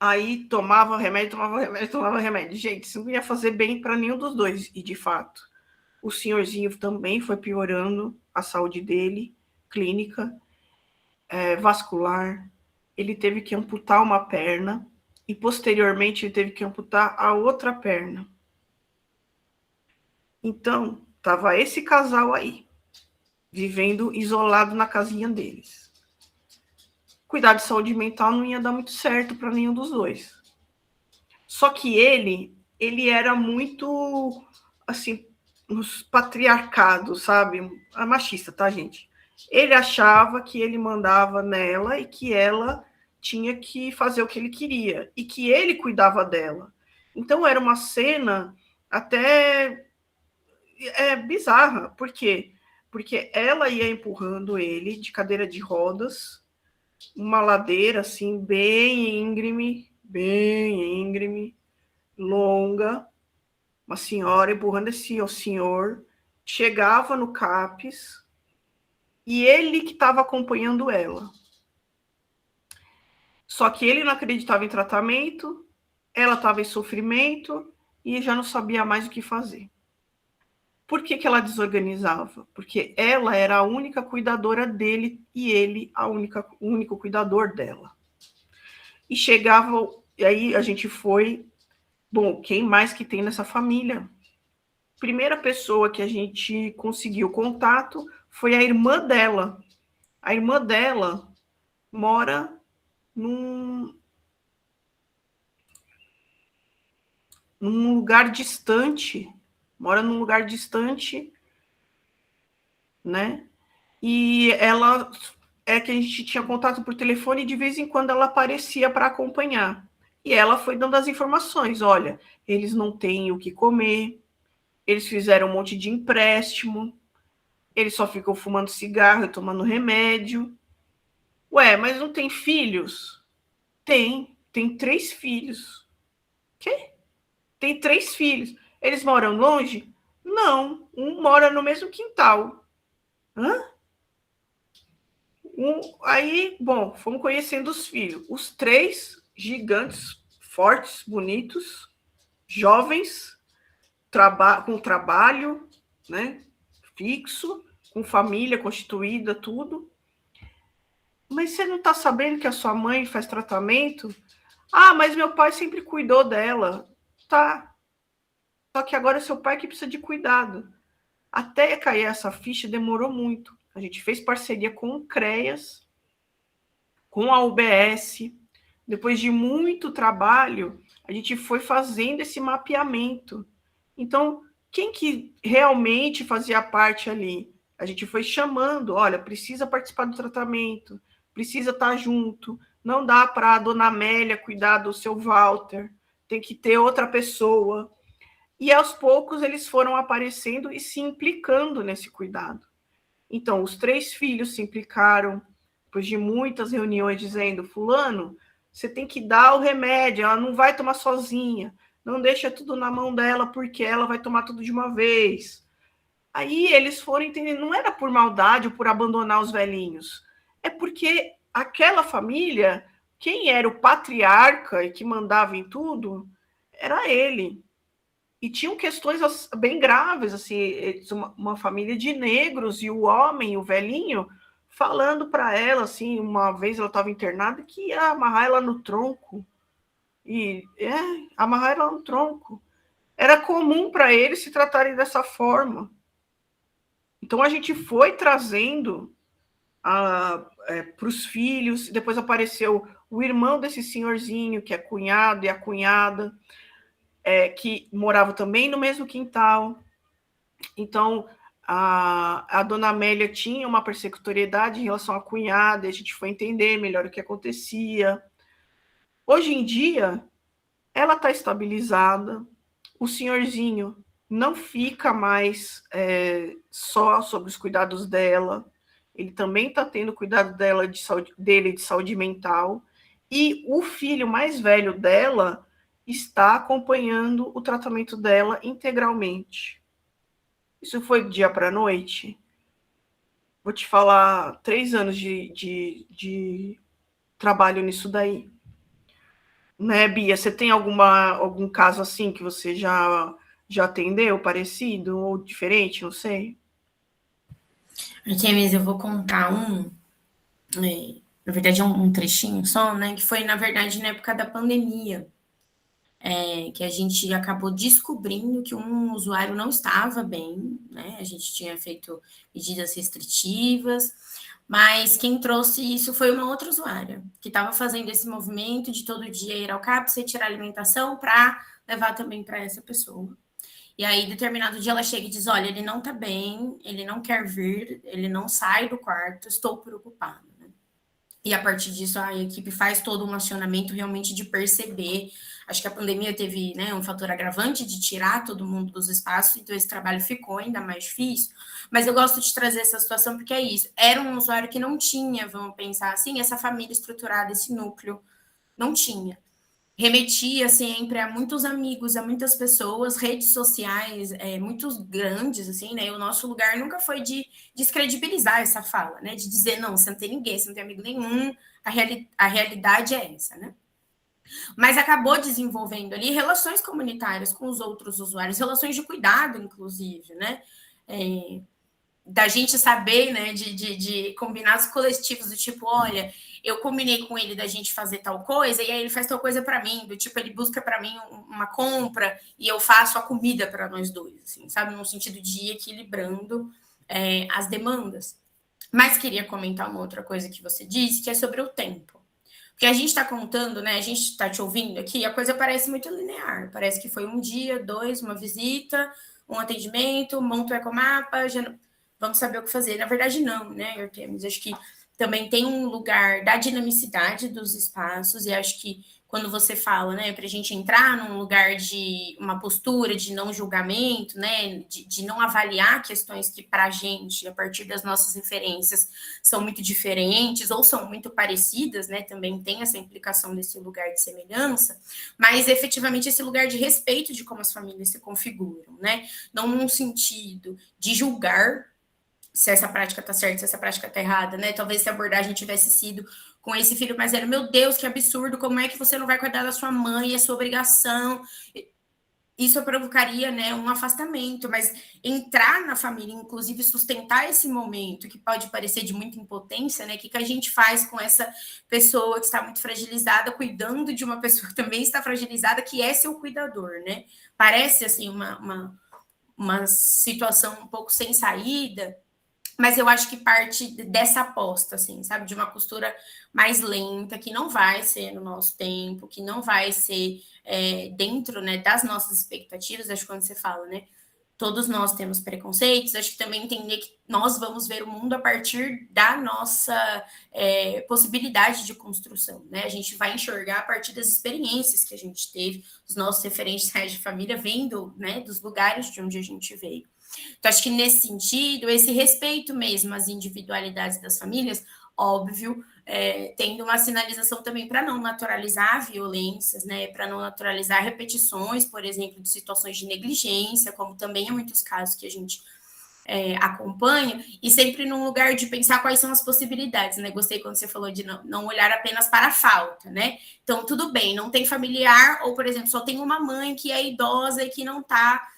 aí tomava remédio. Gente, isso não ia fazer bem para nenhum dos dois. E, de fato, o senhorzinho também foi piorando a saúde dele, clínica, vascular. Ele teve que amputar uma perna e, posteriormente, ele teve que amputar a outra perna. Então, estava esse casal aí, vivendo isolado na casinha deles. Cuidar de saúde mental não ia dar muito certo para nenhum dos dois. Só que ele era muito, assim, patriarcado, sabe? Machista, tá, gente? Ele achava que ele mandava nela e que ela tinha que fazer o que ele queria e que ele cuidava dela. Então, era uma cena até bizarra. Por quê? Porque ela ia empurrando ele de cadeira de rodas, uma ladeira assim, bem íngreme, longa, uma senhora empurrando o senhor, chegava no CAPS e ele que estava acompanhando ela. Só que ele não acreditava em tratamento, ela estava em sofrimento e já não sabia mais o que fazer. Por que ela desorganizava? Porque ela era a única cuidadora dele e ele o único cuidador dela. E chegava, e aí a gente foi, bom, quem mais que tem nessa família? Primeira pessoa que a gente conseguiu contato foi a irmã dela. A irmã dela mora num lugar distante, né? E ela é que a gente tinha contato por telefone e de vez em quando ela aparecia para acompanhar. E ela foi dando as informações, olha, eles não têm o que comer, eles fizeram um monte de empréstimo, eles só ficam fumando cigarro e tomando remédio. Ué, mas não tem filhos? Tem 3 filhos. Quê? Tem 3 filhos. Eles moram longe? Não, um mora no mesmo quintal. Hã? Aí, bom, fomos conhecendo os filhos. Os 3 gigantes, fortes, bonitos, jovens, com trabalho, né, fixo, com família constituída, tudo. Mas você não está sabendo que a sua mãe faz tratamento? Ah, mas meu pai sempre cuidou dela. Tá. Só que agora é seu pai que precisa de cuidado. Até cair essa ficha demorou muito. A gente fez parceria com o CREAS, com a UBS. Depois de muito trabalho, a gente foi fazendo esse mapeamento. Então, quem que realmente fazia parte ali? A gente foi chamando, olha, precisa participar do tratamento, precisa estar junto, não dá para a dona Amélia cuidar do seu Walter, tem que ter outra pessoa. E aos poucos eles foram aparecendo e se implicando nesse cuidado. Então, os 3 filhos se implicaram, depois de muitas reuniões, dizendo: fulano, você tem que dar o remédio, ela não vai tomar sozinha, não deixa tudo na mão dela, porque ela vai tomar tudo de uma vez. Aí eles foram entendendo, não era por maldade ou por abandonar os velhinhos, é porque aquela família, quem era o patriarca e que mandava em tudo, era ele. E tinham questões bem graves, assim, uma família de negros e o homem, o velhinho, falando para ela, assim, uma vez ela estava internada, que ia amarrar ela no tronco. Amarrar ela no tronco. Era comum para eles se tratarem dessa forma. Então a gente foi trazendo para os filhos, depois apareceu o irmão desse senhorzinho, que é cunhado e a cunhada, que moravam também no mesmo quintal. Então, a dona Amélia tinha uma persecutoriedade em relação à cunhada, e a gente foi entender melhor o que acontecia. Hoje em dia, ela está estabilizada, o senhorzinho não fica mais só sobre os cuidados dela, ele também está tendo cuidado dele de saúde mental, e o filho mais velho dela está acompanhando o tratamento dela integralmente. Isso foi do dia para a noite. Vou te falar, 3 anos de trabalho nisso daí. Né, Bia? Você tem algum caso assim que você já atendeu, parecido ou diferente? Não sei. Artemis, eu vou contar na verdade é um trechinho só, né? Que foi, na verdade, na época da pandemia. Que a gente acabou descobrindo que um usuário não estava bem, né? A gente tinha feito medidas restritivas, mas quem trouxe isso foi uma outra usuária, que estava fazendo esse movimento de todo dia ir ao CAPS e tirar alimentação para levar também para essa pessoa. E aí, determinado dia, ela chega e diz: olha, ele não tá bem, ele não quer vir, ele não sai do quarto, estou preocupada. E a partir disso, a equipe faz todo um acionamento realmente de perceber. Acho que a pandemia teve, né, um fator agravante de tirar todo mundo dos espaços, então esse trabalho ficou ainda mais difícil. Mas eu gosto de trazer essa situação porque é isso. Era um usuário que não tinha, vamos pensar assim, essa família estruturada, esse núcleo, não tinha. remetia sempre a muitos amigos, a muitas pessoas, redes sociais muito grandes, assim, né? E o nosso lugar nunca foi de descredibilizar essa fala, né? De dizer, não, você não tem ninguém, você não tem amigo nenhum, a realidade é essa, né? Mas acabou desenvolvendo ali relações comunitárias com os outros usuários, relações de cuidado, inclusive, né? Da gente saber, né, de combinados coletivos, do tipo, olha, eu combinei com ele da gente fazer tal coisa, e aí ele faz tal coisa para mim, do tipo, ele busca para mim uma compra, e eu faço a comida para nós dois, assim, sabe? No sentido de ir equilibrando as demandas. Mas queria comentar uma outra coisa que você disse, que é sobre o tempo. Porque a gente está contando, né? A gente está te ouvindo aqui, a coisa parece muito linear. Parece que foi um dia, dois, uma visita, um atendimento, monta o ecomapa, já vamos saber o que fazer. Na verdade, não, né, Artemis? Acho que também tem um lugar da dinamicidade dos espaços, e acho que quando você fala, né, para a gente entrar num lugar de uma postura de não julgamento, né, de não avaliar questões que para a gente, a partir das nossas referências, são muito diferentes ou são muito parecidas, né, também tem essa implicação desse lugar de semelhança, mas efetivamente esse lugar de respeito de como as famílias se configuram, né, não num sentido de julgar se essa prática está certa, se essa prática está errada, né? Talvez se a abordagem tivesse sido com esse filho mais velho, meu Deus, que absurdo, como é que você não vai cuidar da sua mãe, é sua obrigação? Isso provocaria, né, um afastamento, mas entrar na família, inclusive sustentar esse momento, que pode parecer de muita impotência, né? O que a gente faz com essa pessoa que está muito fragilizada, cuidando de uma pessoa que também está fragilizada, que é seu cuidador, né? Parece, assim, uma situação um pouco sem saída, mas eu acho que parte dessa aposta, assim, sabe? De uma costura mais lenta, que não vai ser no nosso tempo, que não vai ser dentro, né, das nossas expectativas. Acho que quando você fala, né? Todos nós temos preconceitos, acho que também entender que nós vamos ver o mundo a partir da nossa possibilidade de construção, né? A gente vai enxergar a partir das experiências que a gente teve, os nossos referenciais de família, vendo, né, dos lugares de onde a gente veio. Então, acho que nesse sentido, esse respeito mesmo às individualidades das famílias, óbvio, tendo uma sinalização também para não naturalizar violências, né, para não naturalizar repetições, por exemplo, de situações de negligência, como também há muitos casos que a gente acompanha, e sempre num lugar de pensar quais são as possibilidades, né? Gostei quando você falou de não olhar apenas para a falta, né? Então, tudo bem, não tem familiar, ou, por exemplo, só tem uma mãe que é idosa e que não está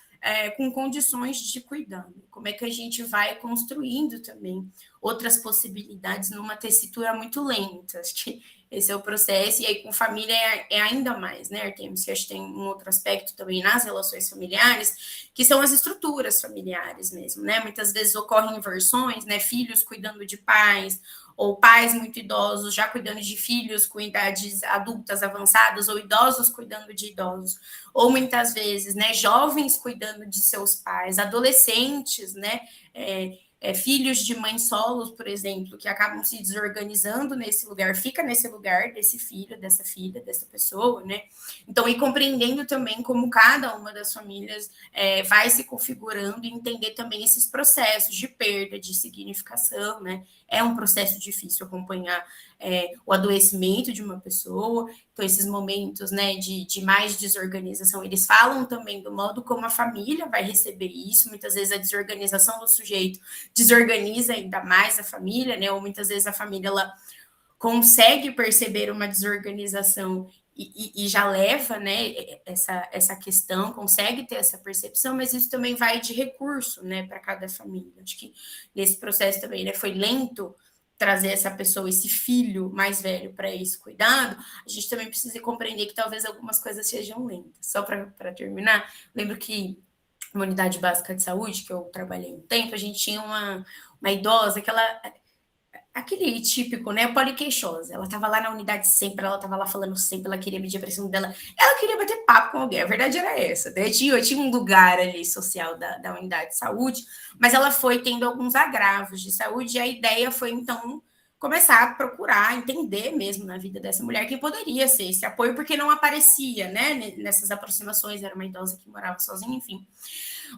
com condições de cuidado. Como é que a gente vai construindo também outras possibilidades numa tessitura muito lenta? Acho que esse é o processo, e aí com família é ainda mais, né, Artemis? Que acho que tem um outro aspecto também nas relações familiares, que são as estruturas familiares mesmo, né? Muitas vezes ocorrem inversões, né? Filhos cuidando de pais, ou pais muito idosos já cuidando de filhos com idades adultas avançadas, ou idosos cuidando de idosos, ou muitas vezes, né, jovens cuidando de seus pais, adolescentes, né, filhos de mães solos, por exemplo, que acabam se desorganizando nesse lugar, fica nesse lugar desse filho, dessa filha, dessa pessoa, né? Então, ir compreendendo também como cada uma das famílias vai se configurando e entender também esses processos de perda, de significação, né? É um processo difícil acompanhar o adoecimento de uma pessoa, então esses momentos, né, de mais desorganização, eles falam também do modo como a família vai receber isso, muitas vezes a desorganização do sujeito desorganiza ainda mais a família, né, ou muitas vezes a família, ela consegue perceber uma desorganização e já leva, né, essa questão, consegue ter essa percepção, mas isso também vai de recurso, né, para cada família. Acho que nesse processo também, né, foi lento trazer essa pessoa, esse filho mais velho para esse cuidado. A gente também precisa compreender que talvez algumas coisas sejam lentas. Só para terminar, lembro que uma unidade básica de saúde, que eu trabalhei um tempo, a gente tinha uma idosa que ela... Aquele típico, né, poliqueixosa. Ela estava lá na unidade sempre, ela estava lá falando sempre, ela queria medir a pressão dela, ela queria bater papo com alguém, a verdade era essa. Né? Eu tinha um lugar ali social da unidade de saúde, mas ela foi tendo alguns agravos de saúde, e a ideia foi, então, começar a procurar entender mesmo na vida dessa mulher quem poderia ser esse apoio, porque não aparecia, né, nessas aproximações, era uma idosa que morava sozinha, enfim.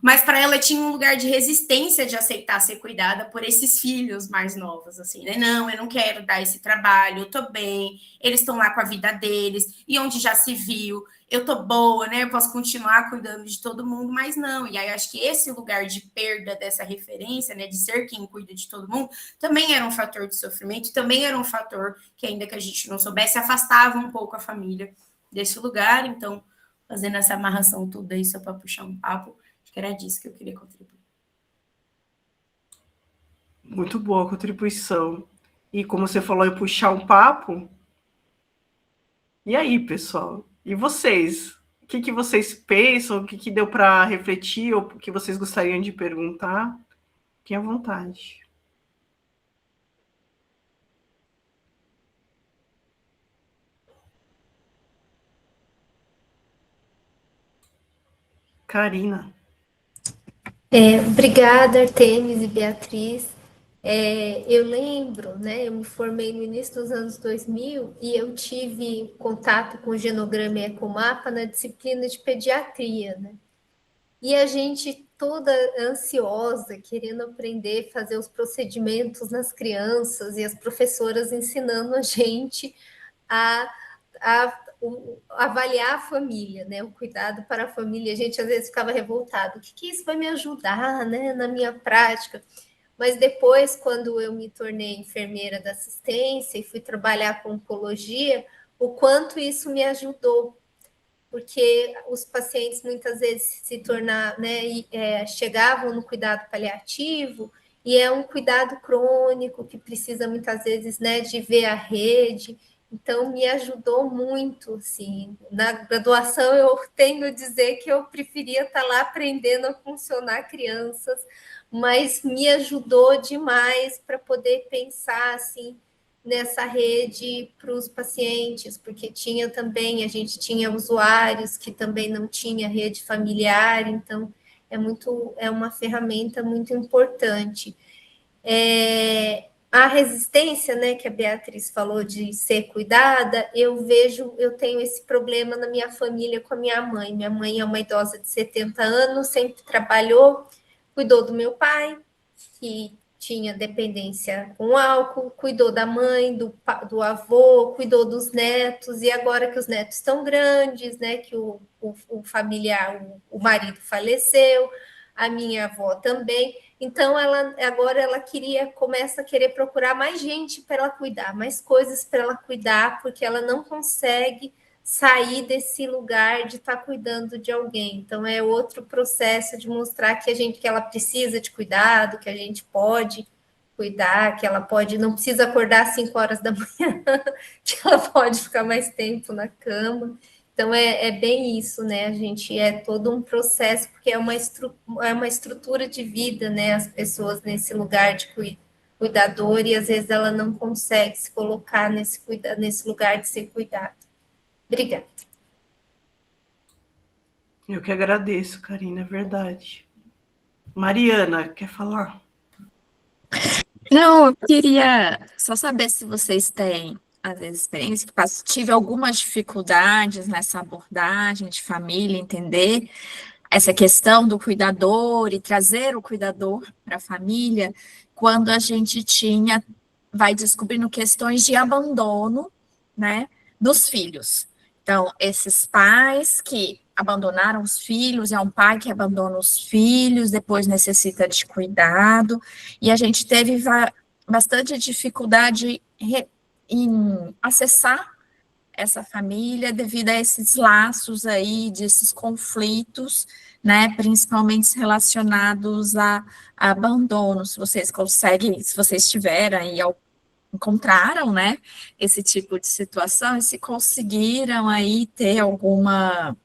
Mas para ela tinha um lugar de resistência de aceitar ser cuidada por esses filhos mais novos, assim, né? Não, eu não quero dar esse trabalho, eu tô bem, eles estão lá com a vida deles, e onde já se viu, eu tô boa, né? Eu posso continuar cuidando de todo mundo, mas não. E aí acho que esse lugar de perda dessa referência, né, de ser quem cuida de todo mundo, também era um fator de sofrimento, também era um fator que, ainda que a gente não soubesse, afastava um pouco a família desse lugar. Então, fazendo essa amarração tudo aí só para puxar um papo, acho que era disso que eu queria contribuir. Muito boa a contribuição. E como você falou em puxar um papo, e aí, pessoal? E vocês? O que vocês pensam? O que deu para refletir? Ou o que vocês gostariam de perguntar? Fiquem à vontade. Karina. Obrigada, Artemis e Beatriz. Eu lembro, né, eu me formei no início dos anos 2000 e eu tive contato com o genograma e ecomapa na disciplina de pediatria, né? E a gente toda ansiosa, querendo aprender a fazer os procedimentos nas crianças e as professoras ensinando a gente a avaliar a família, né? O cuidado para a família. A gente às vezes ficava revoltado. O que isso vai me ajudar, né, na minha prática? Mas depois, quando eu me tornei enfermeira da assistência e fui trabalhar com oncologia, o quanto isso me ajudou, porque os pacientes muitas vezes se tornavam, né, chegavam no cuidado paliativo, e é um cuidado crônico que precisa muitas vezes, né, de ver a rede. Então, me ajudou muito, assim. Na graduação, eu tenho a dizer que eu preferia estar lá aprendendo a funcionar crianças, mas me ajudou demais para poder pensar, assim, nessa rede para os pacientes, porque tinha também, a gente tinha usuários que também não tinha rede familiar, então é uma ferramenta muito importante. A resistência, né, que a Beatriz falou de ser cuidada, eu tenho esse problema na minha família com a minha mãe. Minha mãe é uma idosa de 70 anos, sempre trabalhou, cuidou do meu pai, que tinha dependência com álcool, cuidou da mãe, do avô, cuidou dos netos, e agora que os netos estão grandes, né, que o familiar, o marido faleceu, a minha avó também. Então, agora ela começa a querer procurar mais gente para ela cuidar, mais coisas para ela cuidar, porque ela não consegue sair desse lugar de estar cuidando de alguém. Então, é outro processo de mostrar que ela precisa de cuidado, que a gente pode cuidar, que ela não precisa acordar às 5 horas da manhã, que ela pode ficar mais tempo na cama. Então, é bem isso, né? A gente todo um processo, porque é uma estrutura de vida, né? As pessoas nesse lugar de cuidador, e às vezes ela não consegue se colocar nesse lugar de ser cuidado. Obrigada. Eu que agradeço, Karina, é verdade. Mariana, quer falar? Não, eu queria só saber se vocês têm, às vezes, experiência, que tive algumas dificuldades nessa abordagem de família, entender essa questão do cuidador e trazer o cuidador para a família, quando a gente vai descobrindo questões de abandono, né, dos filhos. Então, esses pais que abandonaram os filhos, é um pai que abandona os filhos, depois necessita de cuidado, e a gente teve bastante dificuldade em acessar essa família devido a esses laços aí, desses conflitos, né, principalmente relacionados a abandono. Se vocês conseguem, se vocês tiverem aí encontraram, né, esse tipo de situação, e se conseguiram aí ter alguma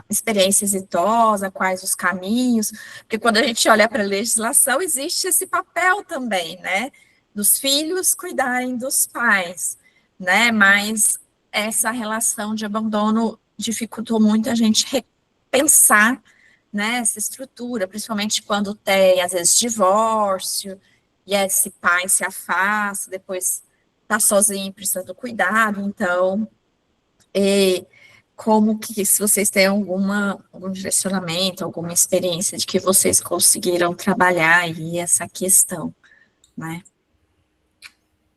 experiência exitosa, quais os caminhos, porque quando a gente olha para a legislação, existe esse papel também, né, dos filhos cuidarem dos pais, né, mas essa relação de abandono dificultou muito a gente repensar, né, essa estrutura, principalmente quando tem, às vezes, divórcio, e esse pai se afasta, depois está sozinho, precisando do cuidado, então, como que, se vocês têm algum direcionamento, alguma experiência de que vocês conseguiram trabalhar aí essa questão, né?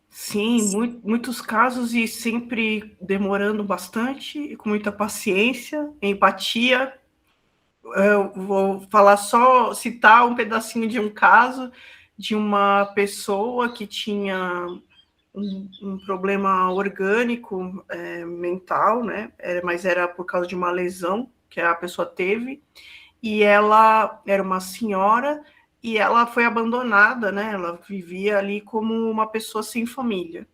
Sim, muitos casos e sempre demorando bastante, e com muita paciência, empatia. Eu vou citar um pedacinho de um caso de uma pessoa que tinha um problema orgânico, mental, né? Mas era por causa de uma lesão que a pessoa teve, e ela era uma senhora, e ela foi abandonada, né? Ela vivia ali como uma pessoa sem família.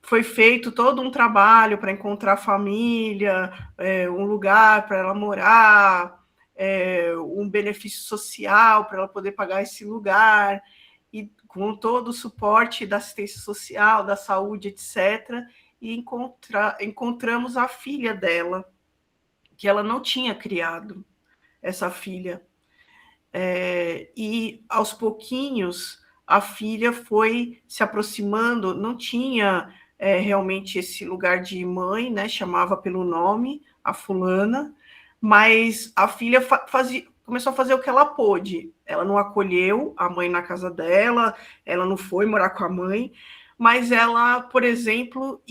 Foi feito todo um trabalho para encontrar família, um lugar para ela morar, um benefício social para ela poder pagar esse lugar, e com todo o suporte da assistência social, da saúde, etc., e encontramos a filha dela, que ela não tinha criado, essa filha. E, aos pouquinhos, a filha foi se aproximando, não tinha realmente esse lugar de mãe, né? Chamava pelo nome, a fulana, mas a filha começou a fazer o que ela pôde. Ela não acolheu a mãe na casa dela, ela não foi morar com a mãe, mas ela, por exemplo,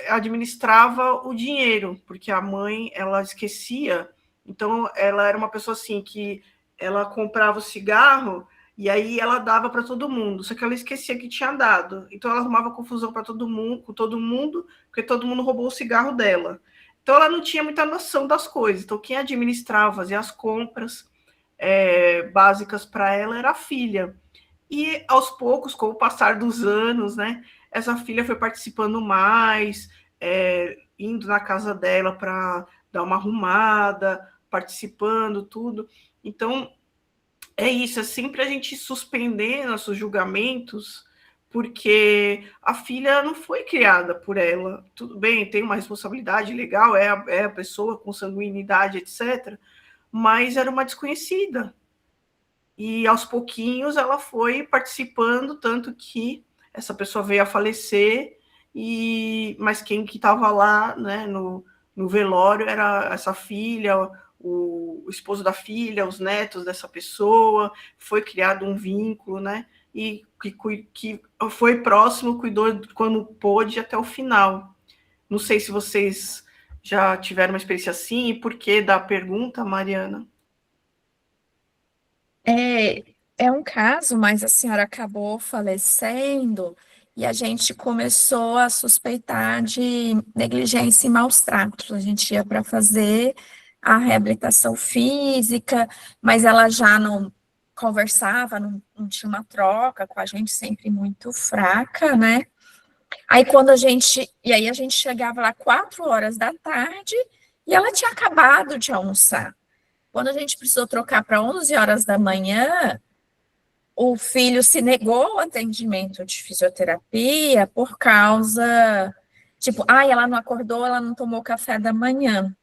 administrava o dinheiro, porque a mãe, ela esquecia. Então, ela era uma pessoa assim que ela comprava o cigarro e aí ela dava para todo mundo, só que ela esquecia que tinha dado. Então, ela arrumava confusão para todo mundo, com todo mundo, porque todo mundo roubou o cigarro dela. Então, ela não tinha muita noção das coisas. Então, quem administrava, fazia as compras básicas para ela era a filha. E, aos poucos, com o passar dos anos, né, essa filha foi participando mais, indo na casa dela para dar uma arrumada, participando, tudo. Então, é isso, é sempre a gente suspender nossos julgamentos, porque a filha não foi criada por ela. Tudo bem, tem uma responsabilidade legal, é a pessoa com sanguinidade, etc., mas era uma desconhecida. E, aos pouquinhos, ela foi participando, tanto que essa pessoa veio a falecer, mas quem que estava lá, né, no velório era essa filha, o esposo da filha, os netos dessa pessoa, foi criado um vínculo, né, e que foi próximo, cuidou quando pôde até o final. Não sei se vocês já tiveram uma experiência assim, e por que da pergunta, Mariana? É um caso, mas a senhora acabou falecendo e a gente começou a suspeitar de negligência e maus tratos. A gente ia para fazer a reabilitação física, mas ela já não conversava, não tinha uma troca com a gente, sempre muito fraca, né? E aí a gente chegava lá 4 horas da tarde e ela tinha acabado de almoçar. Quando a gente precisou trocar para 11 horas da manhã, o filho se negou ao atendimento de fisioterapia por causa, tipo, ela não acordou, ela não tomou café da manhã.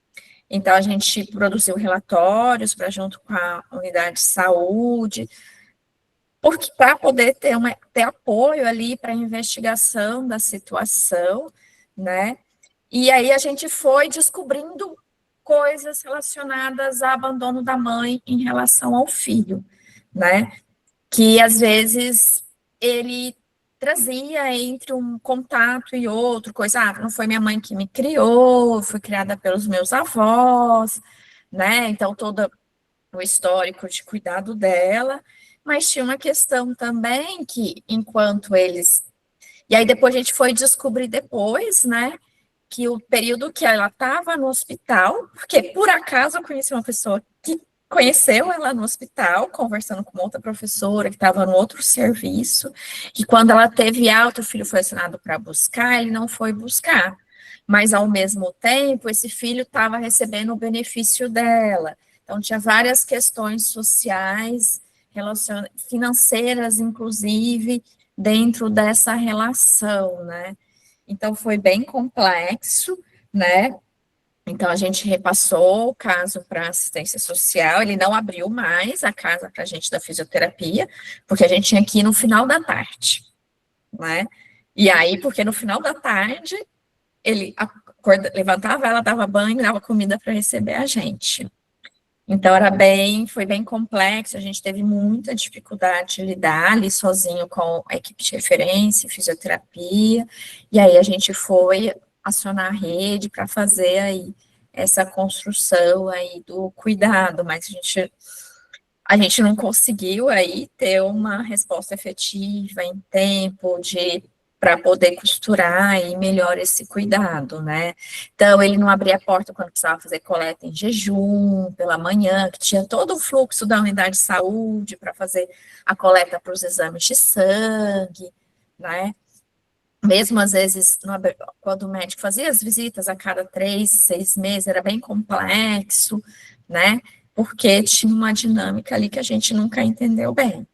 Então, a gente produziu relatórios junto com a unidade de saúde, para poder ter apoio ali para a investigação da situação, né? E aí a gente foi descobrindo coisas relacionadas ao abandono da mãe em relação ao filho, né? Que às vezes ele trazia entre um contato e outro, não foi minha mãe que me criou, fui criada pelos meus avós, né? Então, todo o histórico de cuidado dela, mas tinha uma questão também que, enquanto eles. E aí depois a gente foi descobrir depois, né? Que o período que ela estava no hospital, porque por acaso eu conheci uma pessoa que conheceu ela no hospital, conversando com uma outra professora que estava no outro serviço, e quando ela teve alta, o filho foi assinado para buscar, ele não foi buscar, mas ao mesmo tempo, esse filho estava recebendo o benefício dela, então tinha várias questões sociais, financeiras, inclusive, dentro dessa relação, né? Então, foi bem complexo, né? Então, a gente repassou o caso para assistência social, ele não abriu mais a casa para a gente da fisioterapia, porque a gente tinha que ir no final da tarde, né? E aí, porque no final da tarde, ele levantava ela, dava banho, dava comida para receber a gente. Então, foi bem complexo, a gente teve muita dificuldade de lidar ali sozinho com a equipe de referência, fisioterapia, e aí a gente foi acionar a rede para fazer aí essa construção aí do cuidado, mas a gente não conseguiu aí ter uma resposta efetiva em tempo para poder costurar aí melhor esse cuidado, né? Então, ele não abria a porta quando precisava fazer coleta em jejum, pela manhã, que tinha todo o fluxo da unidade de saúde para fazer a coleta para os exames de sangue, né? Mesmo às vezes, quando o médico fazia as visitas a cada 3, 6 meses, era bem complexo, né? Porque tinha uma dinâmica ali que a gente nunca entendeu bem,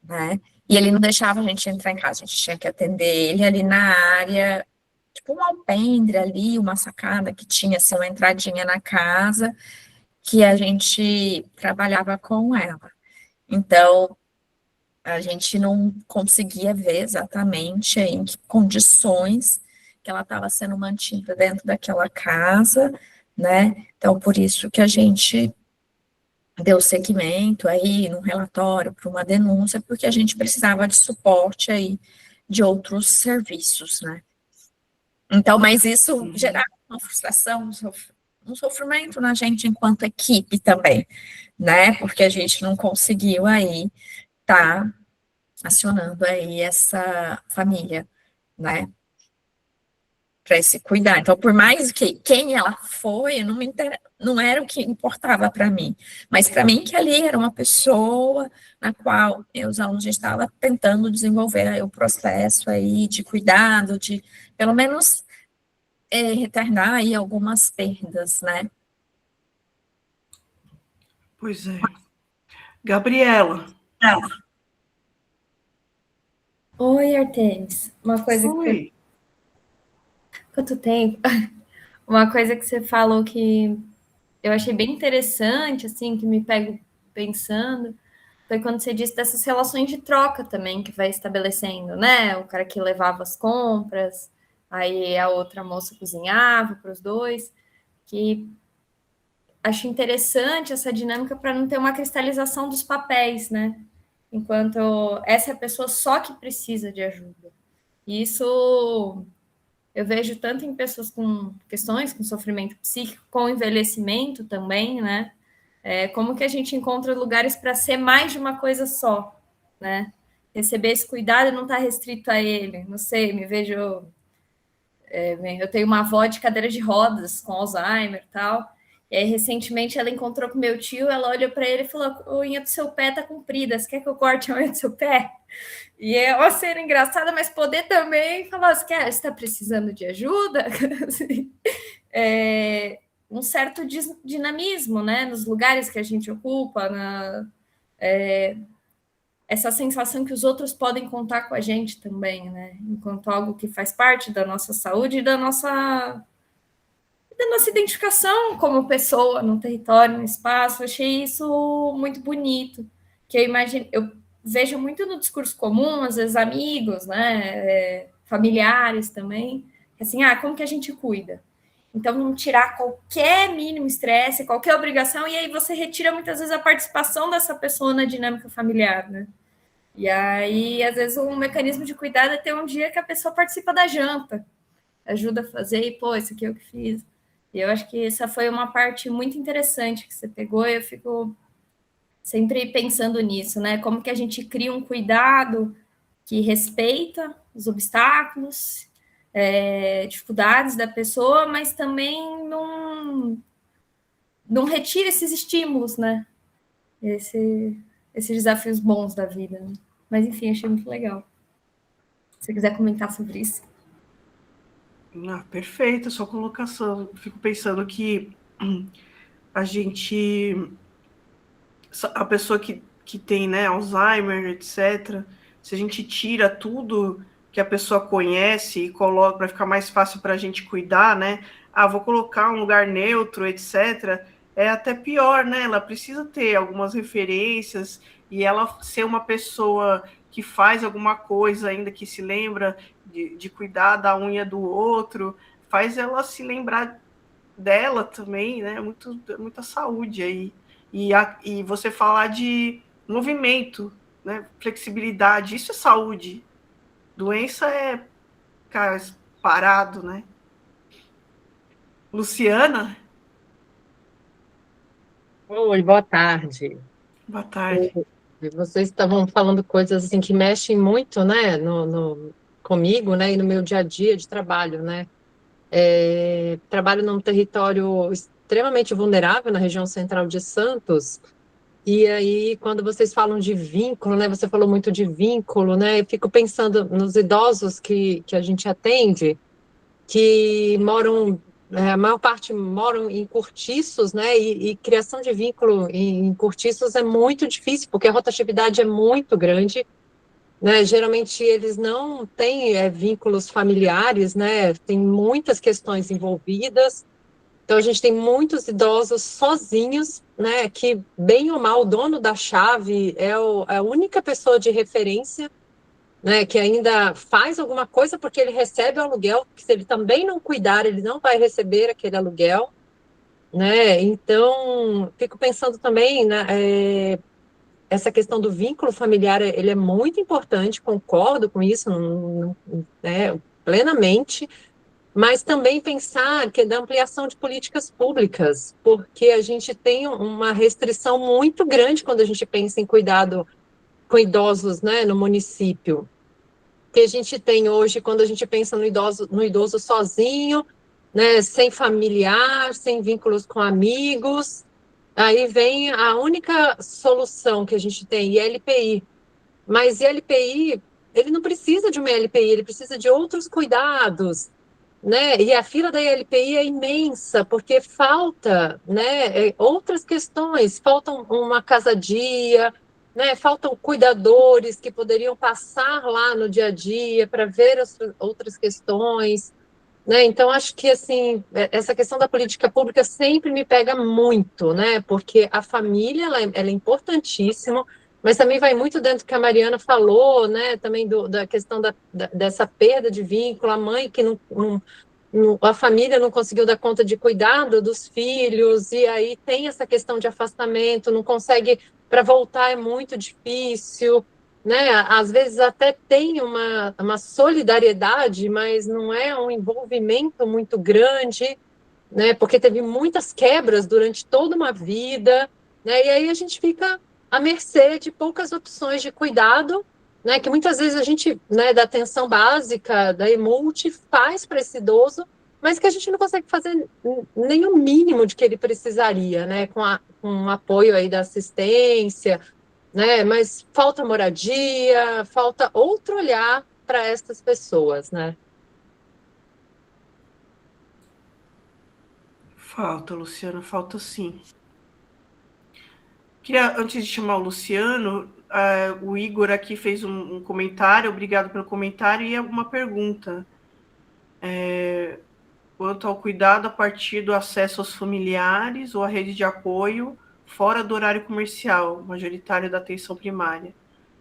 né? E ele não deixava a gente entrar em casa, a gente tinha que atender ele ali na área, tipo um alpendre ali, uma sacada que tinha, assim, uma entradinha na casa, que a gente trabalhava com ela. Então, a gente não conseguia ver exatamente em que condições que ela estava sendo mantida dentro daquela casa, né? Então, por isso que a gente deu seguimento aí no relatório para uma denúncia, porque a gente precisava de suporte aí de outros serviços, né? Então, mas isso gerava uma frustração, um sofrimento na gente enquanto equipe também, né? Porque a gente não conseguiu aí estar acionando aí essa família, né? Para esse cuidar. Então, por mais que quem ela foi, não era o que importava para mim, mas para mim que ali era uma pessoa na qual os alunos já estavam tentando desenvolver aí o processo aí de cuidado, de pelo menos retornar aí algumas perdas, né? Pois é. Gabriela. Oi, Artemis. Uma coisa Oi. Quanto tempo? Uma coisa que você falou que eu achei bem interessante, assim, que me pego pensando, foi quando você disse dessas relações de troca também que vai estabelecendo, né? O cara que levava as compras, aí a outra moça cozinhava para os dois, que acho interessante essa dinâmica para não ter uma cristalização dos papéis, né? Enquanto essa é a pessoa só que precisa de ajuda. E isso eu vejo tanto em pessoas com questões, com sofrimento psíquico, com envelhecimento também, né? Como que a gente encontra lugares para ser mais de uma coisa só, né? Receber esse cuidado não está restrito a ele. Não sei, me vejo... eu tenho uma avó de cadeira de rodas, com Alzheimer e tal, e aí, recentemente, ela encontrou com meu tio, ela olhou para ele e falou, a unha do seu pé tá comprida, você quer que eu corte a unha do seu pé? E é uma cena engraçada, mas poder também falar, você está precisando de ajuda? Assim, um certo dinamismo, né, nos lugares que a gente ocupa, essa sensação que os outros podem contar com a gente também, né, enquanto algo que faz parte da nossa saúde e da nossa identificação como pessoa no território, no espaço. Eu achei isso muito bonito, que eu vejo muito no discurso comum, às vezes amigos, né, familiares também, assim, como que a gente cuida? Então, não tirar qualquer mínimo estresse, qualquer obrigação, e aí você retira muitas vezes a participação dessa pessoa na dinâmica familiar, né? E aí, às vezes, um mecanismo de cuidado é ter um dia que a pessoa participa da janta, ajuda a fazer, e, pô, isso aqui é o que fiz. E eu acho que essa foi uma parte muito interessante que você pegou, e eu fico sempre pensando nisso, né? Como que a gente cria um cuidado que respeita os obstáculos, dificuldades da pessoa, mas também não retira esses estímulos, né? Esses desafios bons da vida. Né? Mas, enfim, achei muito legal. Se você quiser comentar sobre isso. Perfeito a sua colocação. Fico pensando que a pessoa que tem, né, Alzheimer, etc., se a gente tira tudo que a pessoa conhece e coloca para ficar mais fácil para a gente cuidar, né, vou colocar um lugar neutro, etc., é até pior, né? Ela precisa ter algumas referências e ela ser uma pessoa que faz alguma coisa ainda, que se lembra de cuidar da unha do outro, faz ela se lembrar dela também, né? Muita saúde aí. E você falar de movimento, né? Flexibilidade, isso é saúde. Doença é, cara, parado, né? Luciana? Oi, boa tarde. Boa tarde. Vocês estavam falando coisas assim que mexem muito, né, comigo, né, e no meu dia a dia de trabalho, né? Trabalho num território extremamente vulnerável na região central de Santos. E aí, quando vocês falam de vínculo, né, você falou muito de vínculo, né? Eu fico pensando nos idosos que a gente atende, que moram, a maior parte moram em cortiços, né? E criação de vínculo em cortiços é muito difícil, porque a rotatividade é muito grande, né? Geralmente eles não têm vínculos familiares, né? Tem muitas questões envolvidas. Então a gente tem muitos idosos sozinhos, né? Que bem ou mal o dono da chave é a única pessoa de referência, né, que ainda faz alguma coisa porque ele recebe o aluguel, que se ele também não cuidar, ele não vai receber aquele aluguel, né? Então, fico pensando também, né, essa questão do vínculo familiar, ele é muito importante, concordo com isso, né, plenamente, mas também pensar que é da ampliação de políticas públicas, porque a gente tem uma restrição muito grande quando a gente pensa em cuidado com idosos, né, no município, que a gente tem hoje quando a gente pensa no idoso sozinho, né, sem familiar, sem vínculos com amigos. Aí vem a única solução que a gente tem, ILPI. Mas ILPI, ele não precisa de uma ILPI, ele precisa de outros cuidados, né? E a fila da ILPI é imensa, porque falta, né, outras questões, faltam uma casa-dia, né, faltam cuidadores que poderiam passar lá no dia a dia para ver as outras questões, né? Então acho que assim, essa questão da política pública sempre me pega muito, né? Porque a família ela é importantíssima, mas também vai muito dentro do que a Mariana falou, né? Também da questão dessa perda de vínculo, a mãe que a família não conseguiu dar conta de cuidado dos filhos, e aí tem essa questão de afastamento, não consegue, para voltar é muito difícil, né? Às vezes até tem uma solidariedade, mas não é um envolvimento muito grande, né? Porque teve muitas quebras durante toda uma vida, né? E aí a gente fica à mercê de poucas opções de cuidado, né? Que muitas vezes a gente, né, da atenção básica, da EMULT, faz para esse idoso, mas que a gente não consegue fazer nem o mínimo de que ele precisaria, né? Com o apoio aí da assistência, né? Mas falta moradia, falta outro olhar para essas pessoas, né? Falta, Luciano, falta sim. Queria, antes de chamar o Luciano, o Igor aqui fez um comentário, obrigado pelo comentário, e uma pergunta. Quanto ao cuidado a partir do acesso aos familiares ou à rede de apoio fora do horário comercial, majoritário da atenção primária.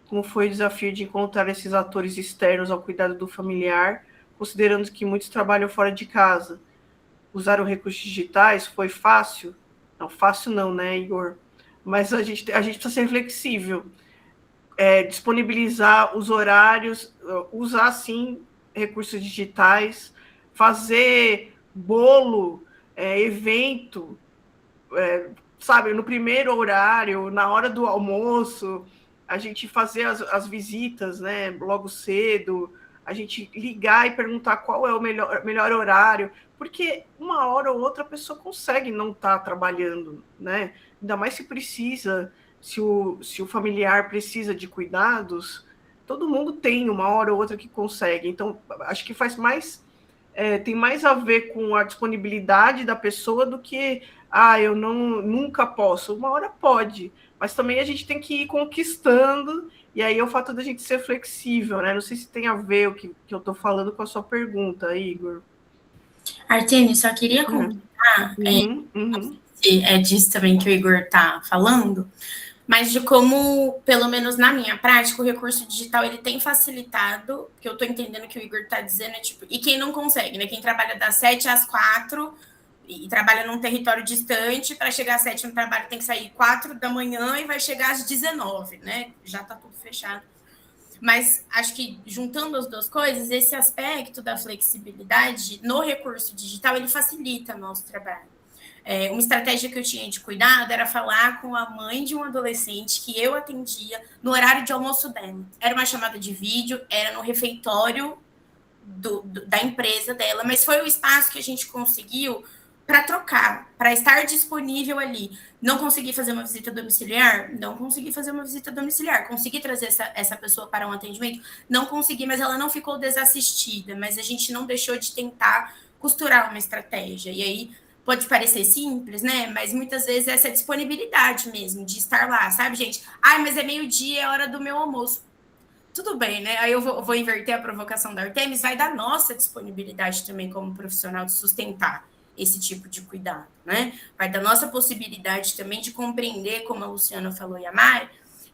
Como foi o desafio de encontrar esses atores externos ao cuidado do familiar, considerando que muitos trabalham fora de casa? Usaram recursos digitais? Foi fácil? Não, fácil não, né, Igor? Mas a gente precisa ser flexível, disponibilizar os horários, usar, sim, recursos digitais, fazer bolo, evento, sabe, no primeiro horário, na hora do almoço, a gente fazer as visitas, né, logo cedo, a gente ligar e perguntar qual é o melhor horário, porque uma hora ou outra a pessoa consegue não estar trabalhando, né? Ainda mais se precisa, se o familiar precisa de cuidados, todo mundo tem uma hora ou outra que consegue. Então, acho que faz mais, tem mais a ver com a disponibilidade da pessoa do que eu nunca posso. Uma hora pode, mas também a gente tem que ir conquistando, e aí é o fato da gente ser flexível, né? Não sei se tem a ver o que eu estou falando com a sua pergunta, Igor. Artêmio, só queria comentar, é disso também que o Igor está falando, mas de como, pelo menos na minha prática, o recurso digital ele tem facilitado, que eu estou entendendo que o Igor está dizendo, tipo, e quem não consegue, né? Quem trabalha das 7 às 4 e trabalha num território distante, para chegar às 7 no trabalho tem que sair 4 da manhã e vai chegar às 19, né? Já está tudo fechado. Mas acho que, juntando as duas coisas, esse aspecto da flexibilidade no recurso digital, ele facilita o nosso trabalho. Uma estratégia que eu tinha de cuidado era falar com a mãe de um adolescente que eu atendia no horário de almoço dela. Era uma chamada de vídeo, era no refeitório da empresa dela, mas foi o espaço que a gente conseguiu para trocar, para estar disponível ali. Não consegui fazer uma visita domiciliar? Não consegui fazer uma visita domiciliar. Consegui trazer essa pessoa para um atendimento? Não consegui, mas ela não ficou desassistida, mas a gente não deixou de tentar costurar uma estratégia. E aí, pode parecer simples, né? Mas muitas vezes essa disponibilidade mesmo, de estar lá, sabe, gente? Mas é meio-dia, é hora do meu almoço. Tudo bem, né? Aí eu vou inverter a provocação da Artemis, vai da nossa disponibilidade também como profissional de sustentar esse tipo de cuidado, né? Vai da nossa possibilidade também de compreender, como a Luciana falou e a Mari,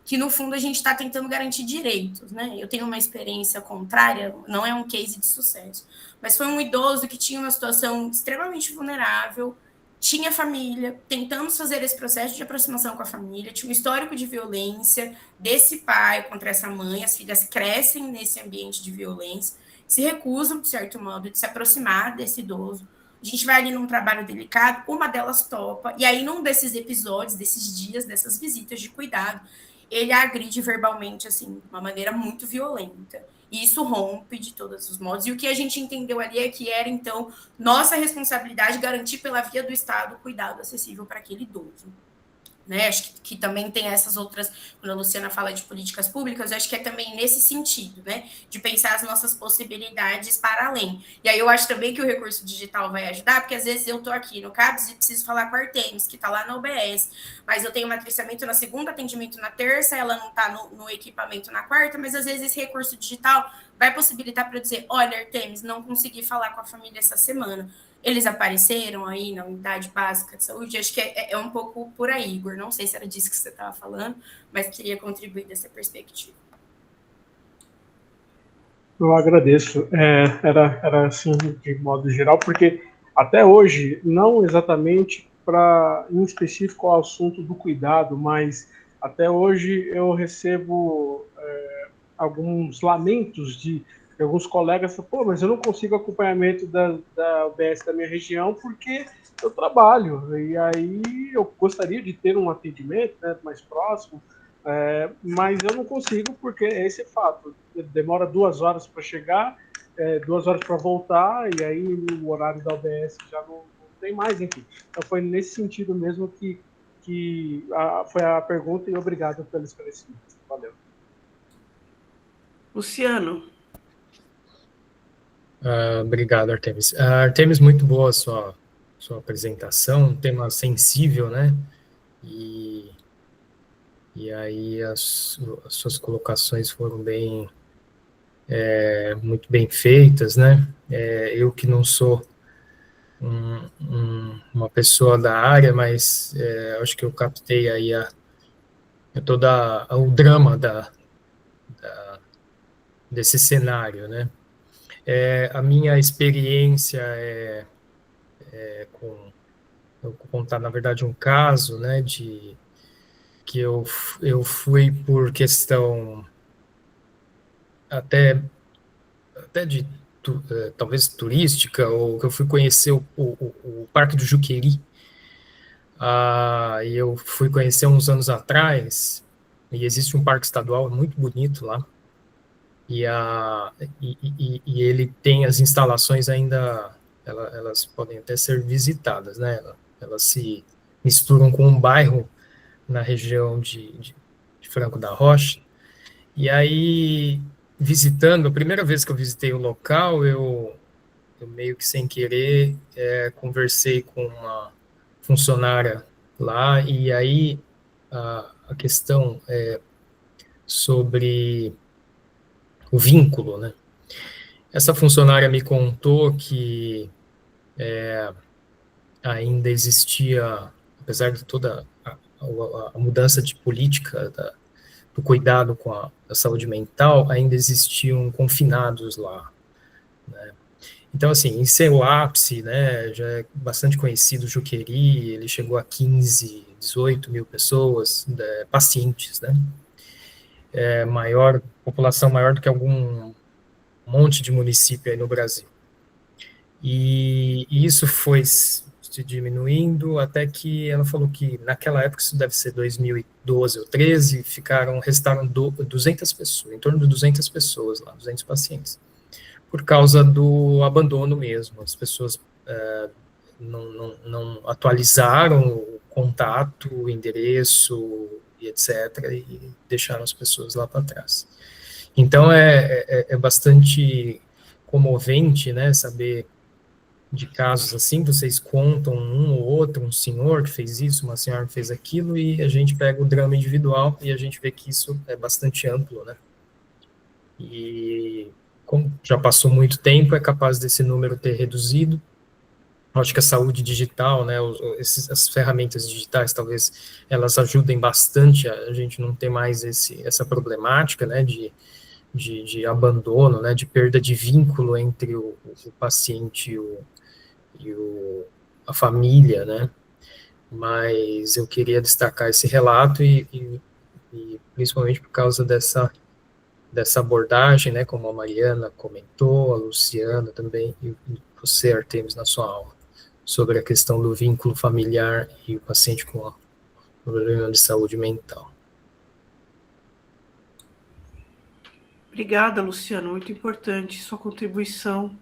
que no fundo a gente está tentando garantir direitos, né? Eu tenho uma experiência contrária, não é um case de sucesso, mas foi um idoso que tinha uma situação extremamente vulnerável, tinha família, tentamos fazer esse processo de aproximação com a família, tinha um histórico de violência desse pai contra essa mãe, as filhas crescem nesse ambiente de violência, se recusam, de certo modo, de se aproximar desse idoso. A gente vai ali num trabalho delicado, uma delas topa, e aí num desses episódios, desses dias, dessas visitas de cuidado, ele agride verbalmente, assim, de uma maneira muito violenta. E isso rompe de todos os modos. E o que a gente entendeu ali é que era, então, nossa responsabilidade garantir pela via do Estado o cuidado acessível para aquele idoso. Né? Acho que também tem essas outras, quando a Luciana fala de políticas públicas, acho que é também nesse sentido, né? De pensar as nossas possibilidades para além. E aí eu acho também que o recurso digital vai ajudar, porque às vezes eu estou aqui no CAPS e preciso falar com a Artemis, que está lá na UBS, mas eu tenho um matriciamento na segunda, atendimento na terça, ela não está no equipamento na quarta, mas às vezes esse recurso digital vai possibilitar para eu dizer, olha, Artemis, não consegui falar com a família essa semana. Eles apareceram aí na unidade básica de saúde? Acho que é um pouco por aí, Igor. Não sei se era disso que você estava falando, mas queria contribuir dessa perspectiva. Eu agradeço. Era assim, de modo geral, porque até hoje, não exatamente em específico ao assunto do cuidado, mas até hoje eu recebo alguns lamentos de alguns colegas, pô, mas eu não consigo acompanhamento da UBS da minha região porque eu trabalho, e aí eu gostaria de ter um atendimento, né, mais próximo, mas eu não consigo porque é esse fato, demora 2 horas para chegar, 2 horas para voltar, e aí o horário da UBS já não tem mais, enfim. Então foi nesse sentido mesmo que foi a pergunta, e obrigado pelo esclarecimento. Valeu. Luciano. Obrigado, Artemis. Artemis, muito boa a sua apresentação, um tema sensível, né? E aí as suas colocações foram muito bem feitas, né? Eu que não sou uma pessoa da área, mas acho que eu captei aí todo o drama desse cenário, né? A minha experiência eu vou contar, na verdade, um caso, né, que eu fui por questão até de talvez turística, ou que eu fui conhecer o Parque do Juqueri, e eu fui conhecer uns anos atrás, e existe um parque estadual muito bonito lá, e ele tem as instalações ainda, elas podem até ser visitadas, né? Elas se misturam com um bairro na região de Franco da Rocha. E aí, visitando, a primeira vez que eu visitei o local, eu meio que sem querer conversei com uma funcionária lá, e aí a questão sobre o vínculo, né? Essa funcionária me contou que ainda existia, apesar de toda a mudança de política do cuidado com a saúde mental, ainda existiam confinados lá, né? Então, assim, em seu ápice, né, já é bastante conhecido o Juqueri, ele chegou a 15, 18 mil pessoas, pacientes, né? População maior do que algum monte de município aí no Brasil. E isso foi se diminuindo até que ela falou que naquela época, isso deve ser 2012 ou 13, restaram 200 pessoas, em torno de 200 pessoas lá, 200 pacientes, por causa do abandono mesmo. As pessoas não atualizaram o contato, o endereço e etc., e deixaram as pessoas lá para trás. Então, é bastante comovente, né, saber de casos assim, vocês contam um ou outro, um senhor que fez isso, uma senhora que fez aquilo, e a gente pega o drama individual e a gente vê que isso é bastante amplo, né? E como já passou muito tempo, é capaz desse número ter reduzido. Acho que a saúde digital, né, as ferramentas digitais, talvez elas ajudem bastante a gente não ter mais essa problemática, né, de abandono, né, de perda de vínculo entre o paciente e a família, né? Mas eu queria destacar esse relato e principalmente por causa dessa abordagem, né, como a Mariana comentou, a Luciana também, e você, Artemis, na sua aula, sobre a questão do vínculo familiar e o paciente com problema de saúde mental. Obrigada, Luciano, muito importante sua contribuição.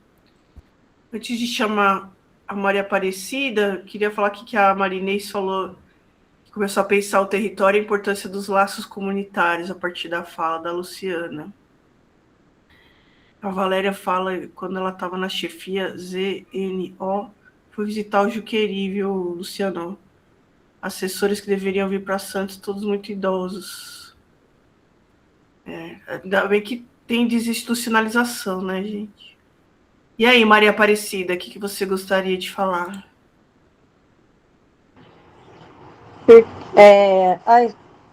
Antes de chamar a Maria Aparecida, queria falar aqui que a Marinês falou, que começou a pensar o território e a importância dos laços comunitários a partir da fala da Luciana. A Valéria fala, quando ela estava na chefia ZNO, foi visitar o Juqueri, viu, Luciano? Assessores que deveriam vir para Santos, todos muito idosos. Ainda bem que tem desinstitucionalização, né, gente? E aí, Maria Aparecida, o que você gostaria de falar?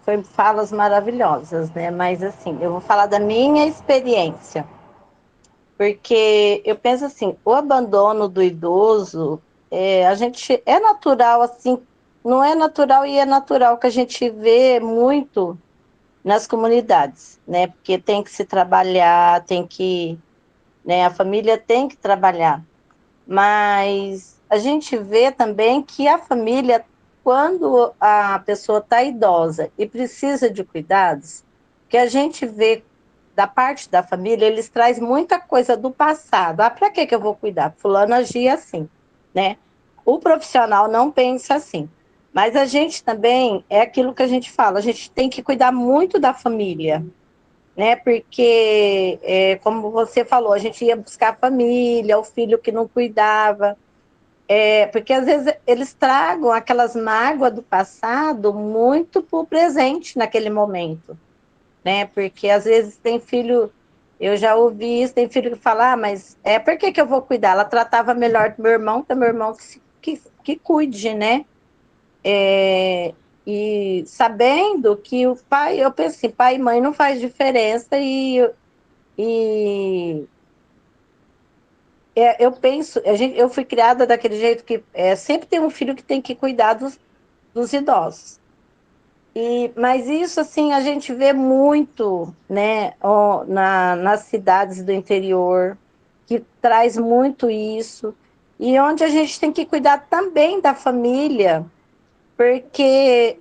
Foi falas maravilhosas, né? Mas, assim, eu vou falar da minha experiência. Porque eu penso assim, o abandono do idoso, a gente é natural, assim, não é natural e é natural que a gente vê muito nas comunidades, né? Porque tem que se trabalhar, né? A família tem que trabalhar. Mas a gente vê também que a família, quando a pessoa está idosa e precisa de cuidados, que a gente vê da parte da família, eles trazem muita coisa do passado. Ah, para que eu vou cuidar? Fulano agia assim, né? O profissional não pensa assim. Mas a gente também, é aquilo que a gente fala, a gente tem que cuidar muito da família, né? Porque, como você falou, a gente ia buscar a família, o filho que não cuidava, porque às vezes eles tragam aquelas mágoas do passado muito para o presente naquele momento, né? Porque às vezes tem filho, eu já ouvi isso, tem filho que fala, mas por que eu vou cuidar? Ela tratava melhor do meu irmão, que meu irmão que cuide, né? E sabendo que o pai, eu penso assim, pai e mãe não faz diferença eu penso, eu fui criada daquele jeito que sempre tem um filho que tem que cuidar dos idosos. Mas isso, assim, a gente vê muito, né, nas cidades do interior, que traz muito isso, e onde a gente tem que cuidar também da família, porque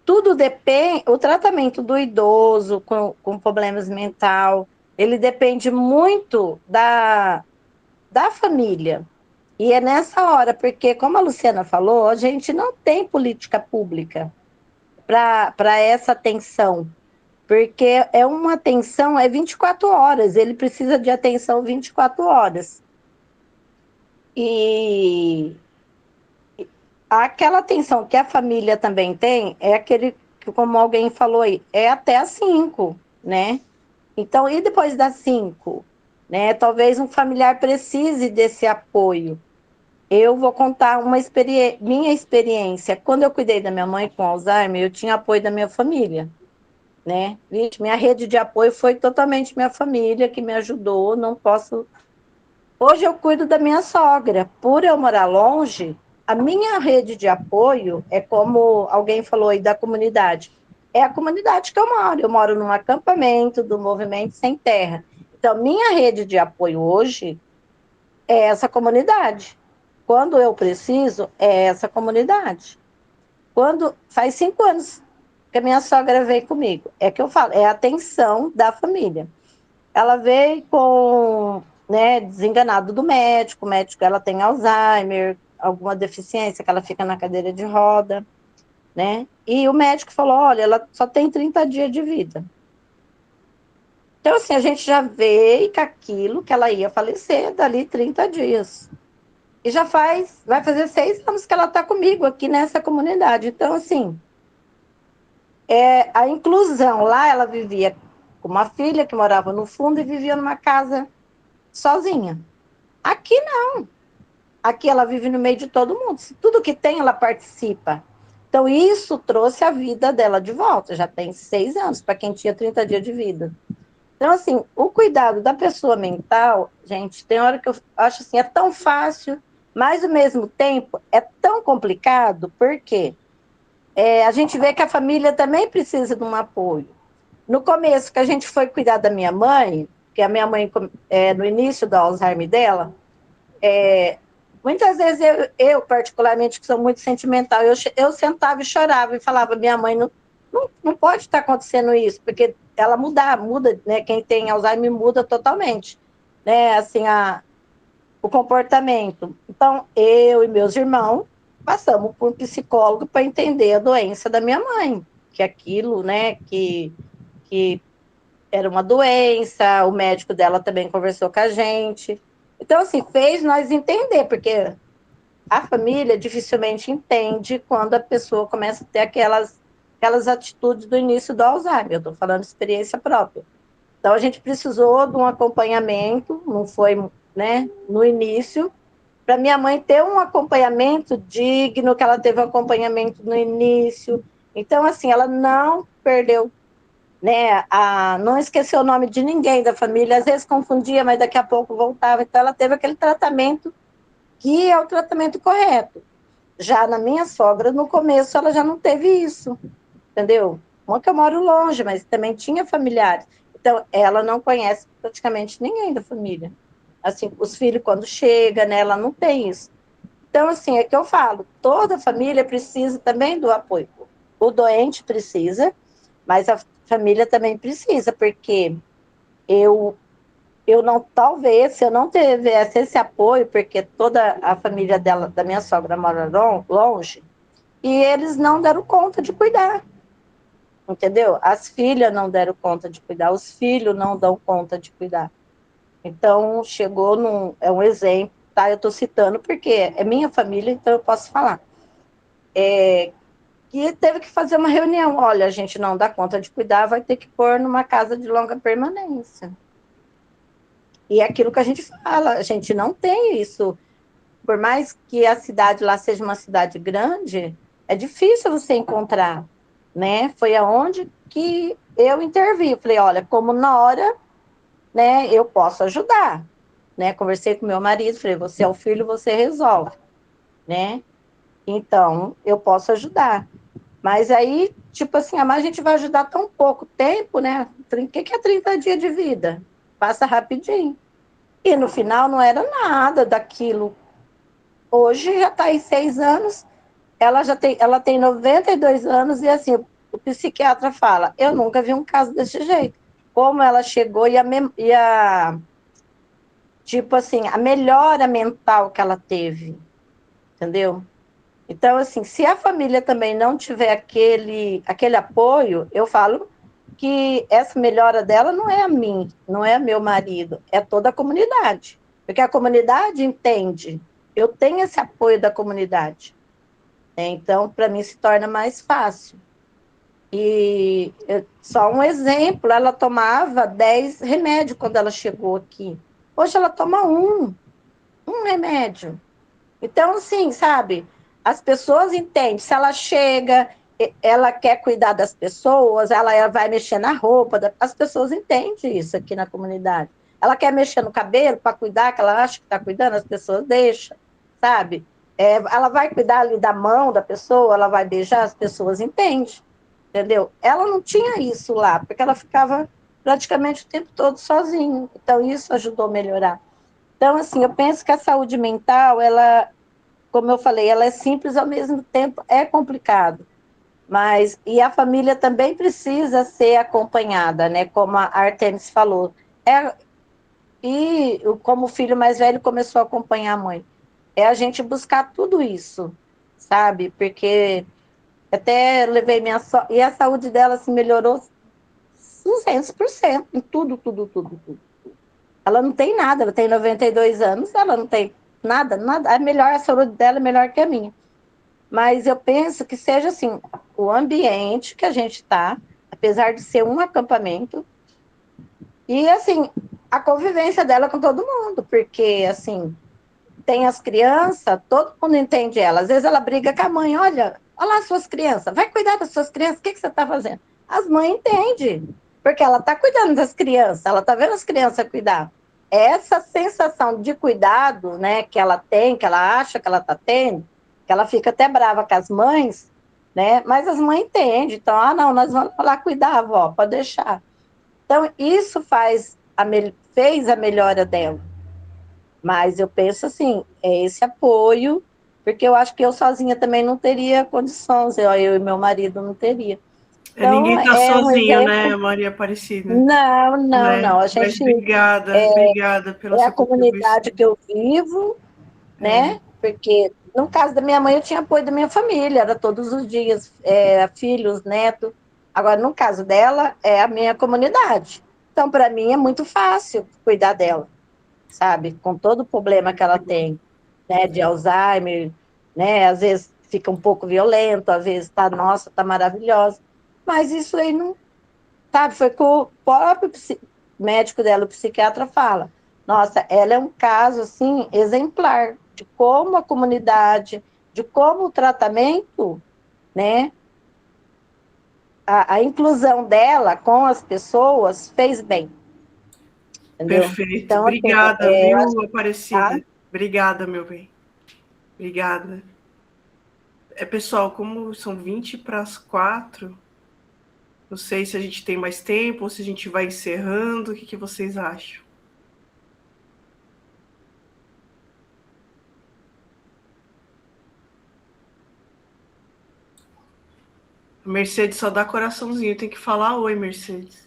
tudo depende, o tratamento do idoso com problemas mental, ele depende muito da família. E é nessa hora, porque, como a Luciana falou, a gente não tem política pública para essa atenção, porque uma atenção 24 horas, ele precisa de atenção 24 horas. E aquela atenção que a família também tem, aquele, como alguém falou aí, até às 5, né? Então, e depois das 5? Né? Talvez um familiar precise desse apoio. Eu vou contar minha experiência. Quando eu cuidei da minha mãe com Alzheimer, eu tinha apoio da minha família, né? Gente, minha rede de apoio foi totalmente minha família que me ajudou. Não posso. Hoje eu cuido da minha sogra. Por eu morar longe, a minha rede de apoio é como alguém falou aí da comunidade. É a comunidade que eu moro. Eu moro num acampamento do Movimento Sem Terra. Então, minha rede de apoio hoje é essa comunidade. Quando eu preciso, é essa comunidade. Quando faz 5 anos que a minha sogra veio comigo, é que eu falo, é a atenção da família. Ela veio com, né, desenganado do médico, o médico, ela tem Alzheimer, alguma deficiência, que ela fica na cadeira de roda, né? E o médico falou, olha, ela só tem 30 dias de vida. Então, assim, a gente já veio com aquilo que ela ia falecer dali 30 dias. E já vai fazer 6 anos que ela está comigo aqui nessa comunidade. Então, assim, a inclusão lá, ela vivia com uma filha que morava no fundo e vivia numa casa sozinha. Aqui não. Aqui ela vive no meio de todo mundo. Tudo que tem, ela participa. Então, isso trouxe a vida dela de volta. Já tem 6 anos, para quem tinha 30 dias de vida. Então, assim, o cuidado da pessoa mental, gente, tem hora que eu acho assim, é tão fácil, mas ao mesmo tempo é tão complicado, porque a gente vê que a família também precisa de um apoio. No começo, que a gente foi cuidar da minha mãe, que a minha mãe, no início do Alzheimer dela, muitas vezes eu, particularmente, que sou muito sentimental, eu sentava e chorava e falava, minha mãe, não pode estar acontecendo isso, porque ela muda, né? Quem tem Alzheimer muda totalmente, né? Assim, o comportamento. Então, eu e meus irmãos passamos por um psicólogo para entender a doença da minha mãe, que aquilo, né, que era uma doença, o médico dela também conversou com a gente. Então, assim, fez nós entender, porque a família dificilmente entende quando a pessoa começa a ter aquelas atitudes do início do Alzheimer. Eu estou falando de experiência própria. Então, a gente precisou de um acompanhamento, não foi, né, no início, para minha mãe ter um acompanhamento digno, que ela teve um acompanhamento no início. Então, assim, ela não perdeu, né, não esqueceu o nome de ninguém da família, às vezes confundia, mas daqui a pouco voltava. Então, ela teve aquele tratamento que é o tratamento correto. Já na minha sogra, no começo, ela já não teve isso, entendeu? Uma que eu moro longe, mas também tinha familiares. Então, ela não conhece praticamente ninguém da família. Assim, os filhos, quando chegam, né, ela não tem isso. Então, assim, é que eu falo, toda família precisa também do apoio. O doente precisa, mas a família também precisa, porque eu não, talvez, se eu não tivesse esse apoio, porque toda a família dela, da minha sogra, mora longe, e eles não deram conta de cuidar, entendeu? As filhas não deram conta de cuidar, os filhos não dão conta de cuidar. Então, chegou é um exemplo, tá? Eu estou citando porque é minha família, então eu posso falar. Que teve que fazer uma reunião. Olha, a gente não dá conta de cuidar, vai ter que pôr numa casa de longa permanência. E é aquilo que a gente fala, a gente não tem isso. Por mais que a cidade lá seja uma cidade grande, é difícil você encontrar, né? Foi aonde que eu intervi. Falei, olha, como Nora, né, eu posso ajudar, né? Conversei com meu marido, falei, você é o filho, você resolve, né? Então, eu posso ajudar. Mas aí, tipo assim, a gente vai ajudar tão pouco tempo, né? O que é 30 dias de vida? Passa rapidinho. E no final não era nada daquilo. Hoje já está em 6 anos, ela tem 92 anos e assim, o psiquiatra fala, eu nunca vi um caso desse jeito. Como ela chegou tipo assim, a melhora mental que ela teve, entendeu? Então, assim, se a família também não tiver aquele apoio, eu falo que essa melhora dela não é a mim, não é meu marido, é toda a comunidade. Porque a comunidade entende, eu tenho esse apoio da comunidade. Então, para mim, se torna mais fácil. E só um exemplo, ela tomava 10 remédios quando ela chegou aqui. Hoje ela toma um remédio. Então, assim, sabe, as pessoas entendem, se ela chega, ela quer cuidar das pessoas, ela vai mexer na roupa, as pessoas entendem isso aqui na comunidade. Ela quer mexer no cabelo para cuidar, que ela acha que está cuidando, as pessoas deixam, sabe? Ela vai cuidar ali da mão da pessoa, ela vai beijar, as pessoas entendem, entendeu? Ela não tinha isso lá, porque ela ficava praticamente o tempo todo sozinha, então isso ajudou a melhorar. Então, assim, eu penso que a saúde mental, ela, como eu falei, ela é simples, ao mesmo tempo é complicado. Mas, e a família também precisa ser acompanhada, né? Como a Artemis falou. E como o filho mais velho começou a acompanhar a mãe. É a gente buscar tudo isso, sabe? Porque até levei e a saúde dela se melhorou 200% em tudo, tudo, tudo, tudo. Ela não tem nada, ela tem 92 anos, ela não tem nada, nada. A saúde dela é melhor que a minha. Mas eu penso que seja assim, o ambiente que a gente está, apesar de ser um acampamento, e assim, a convivência dela com todo mundo, porque assim, tem as crianças, todo mundo entende ela. Às vezes ela briga com a mãe, olha lá as suas crianças, vai cuidar das suas crianças, o que você está fazendo? As mães entendem, porque ela está cuidando das crianças, ela está vendo as crianças cuidar. Essa sensação de cuidado, né, que ela tem, que ela acha que ela está tendo, que ela fica até brava com as mães, né, mas as mães entendem, então, não, nós vamos lá cuidar, avó, pode deixar. Então, isso fez a melhora dela. Mas eu penso assim, é esse apoio, porque eu acho que eu sozinha também não teria condições, eu e meu marido não teria. Então, Ninguém está um sozinho, exemplo... né, Maria Aparecida? Não, né? não. A Mas gente obrigada pela é a sua comunidade contribuição. que eu vivo, né? Porque no caso da minha mãe, eu tinha apoio da minha família, era todos os dias, filhos, netos. Agora, no caso dela, é a minha comunidade. Então, para mim, é muito fácil cuidar dela, sabe? Com todo o problema que ela tem, né? De Alzheimer, né? Às vezes fica um pouco violento, às vezes nossa, tá maravilhosa. Mas isso aí não, sabe? Foi que o próprio médico dela, o psiquiatra, fala. Nossa, ela é um caso, assim, exemplar de como a comunidade, de como o tratamento, né? A inclusão dela com as pessoas fez bem. Entendeu? Perfeito. Então, assim, Obrigada, eu viu, acho que, tá? Aparecida? Obrigada, meu bem. Obrigada. Pessoal, como são 20 para as 4, não sei se a gente tem mais tempo ou se a gente vai encerrando. O que vocês acham? A Mercedes só dá coraçãozinho. Tem que falar oi, Mercedes.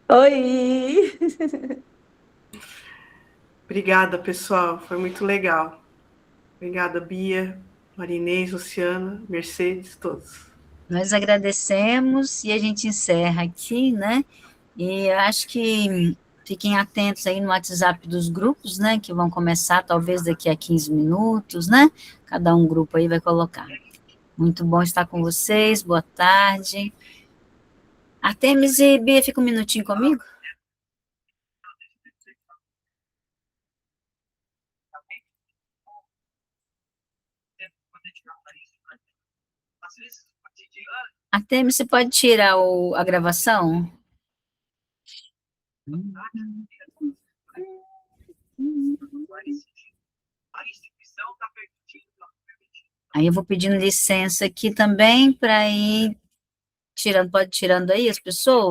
Oi! Obrigada, pessoal. Foi muito legal. Obrigada, Bia, Marinês, Luciana, Mercedes, todos. Nós agradecemos e a gente encerra aqui, né? E acho que fiquem atentos aí no WhatsApp dos grupos, né? Que vão começar talvez daqui a 15 minutos, né? Cada um grupo aí vai colocar. Muito bom estar com vocês, boa tarde. Artemis e Bia, fica um minutinho comigo? Artemis, você pode tirar a gravação? Aí eu vou pedindo licença aqui também para ir tirando, pode ir tirando aí as pessoas?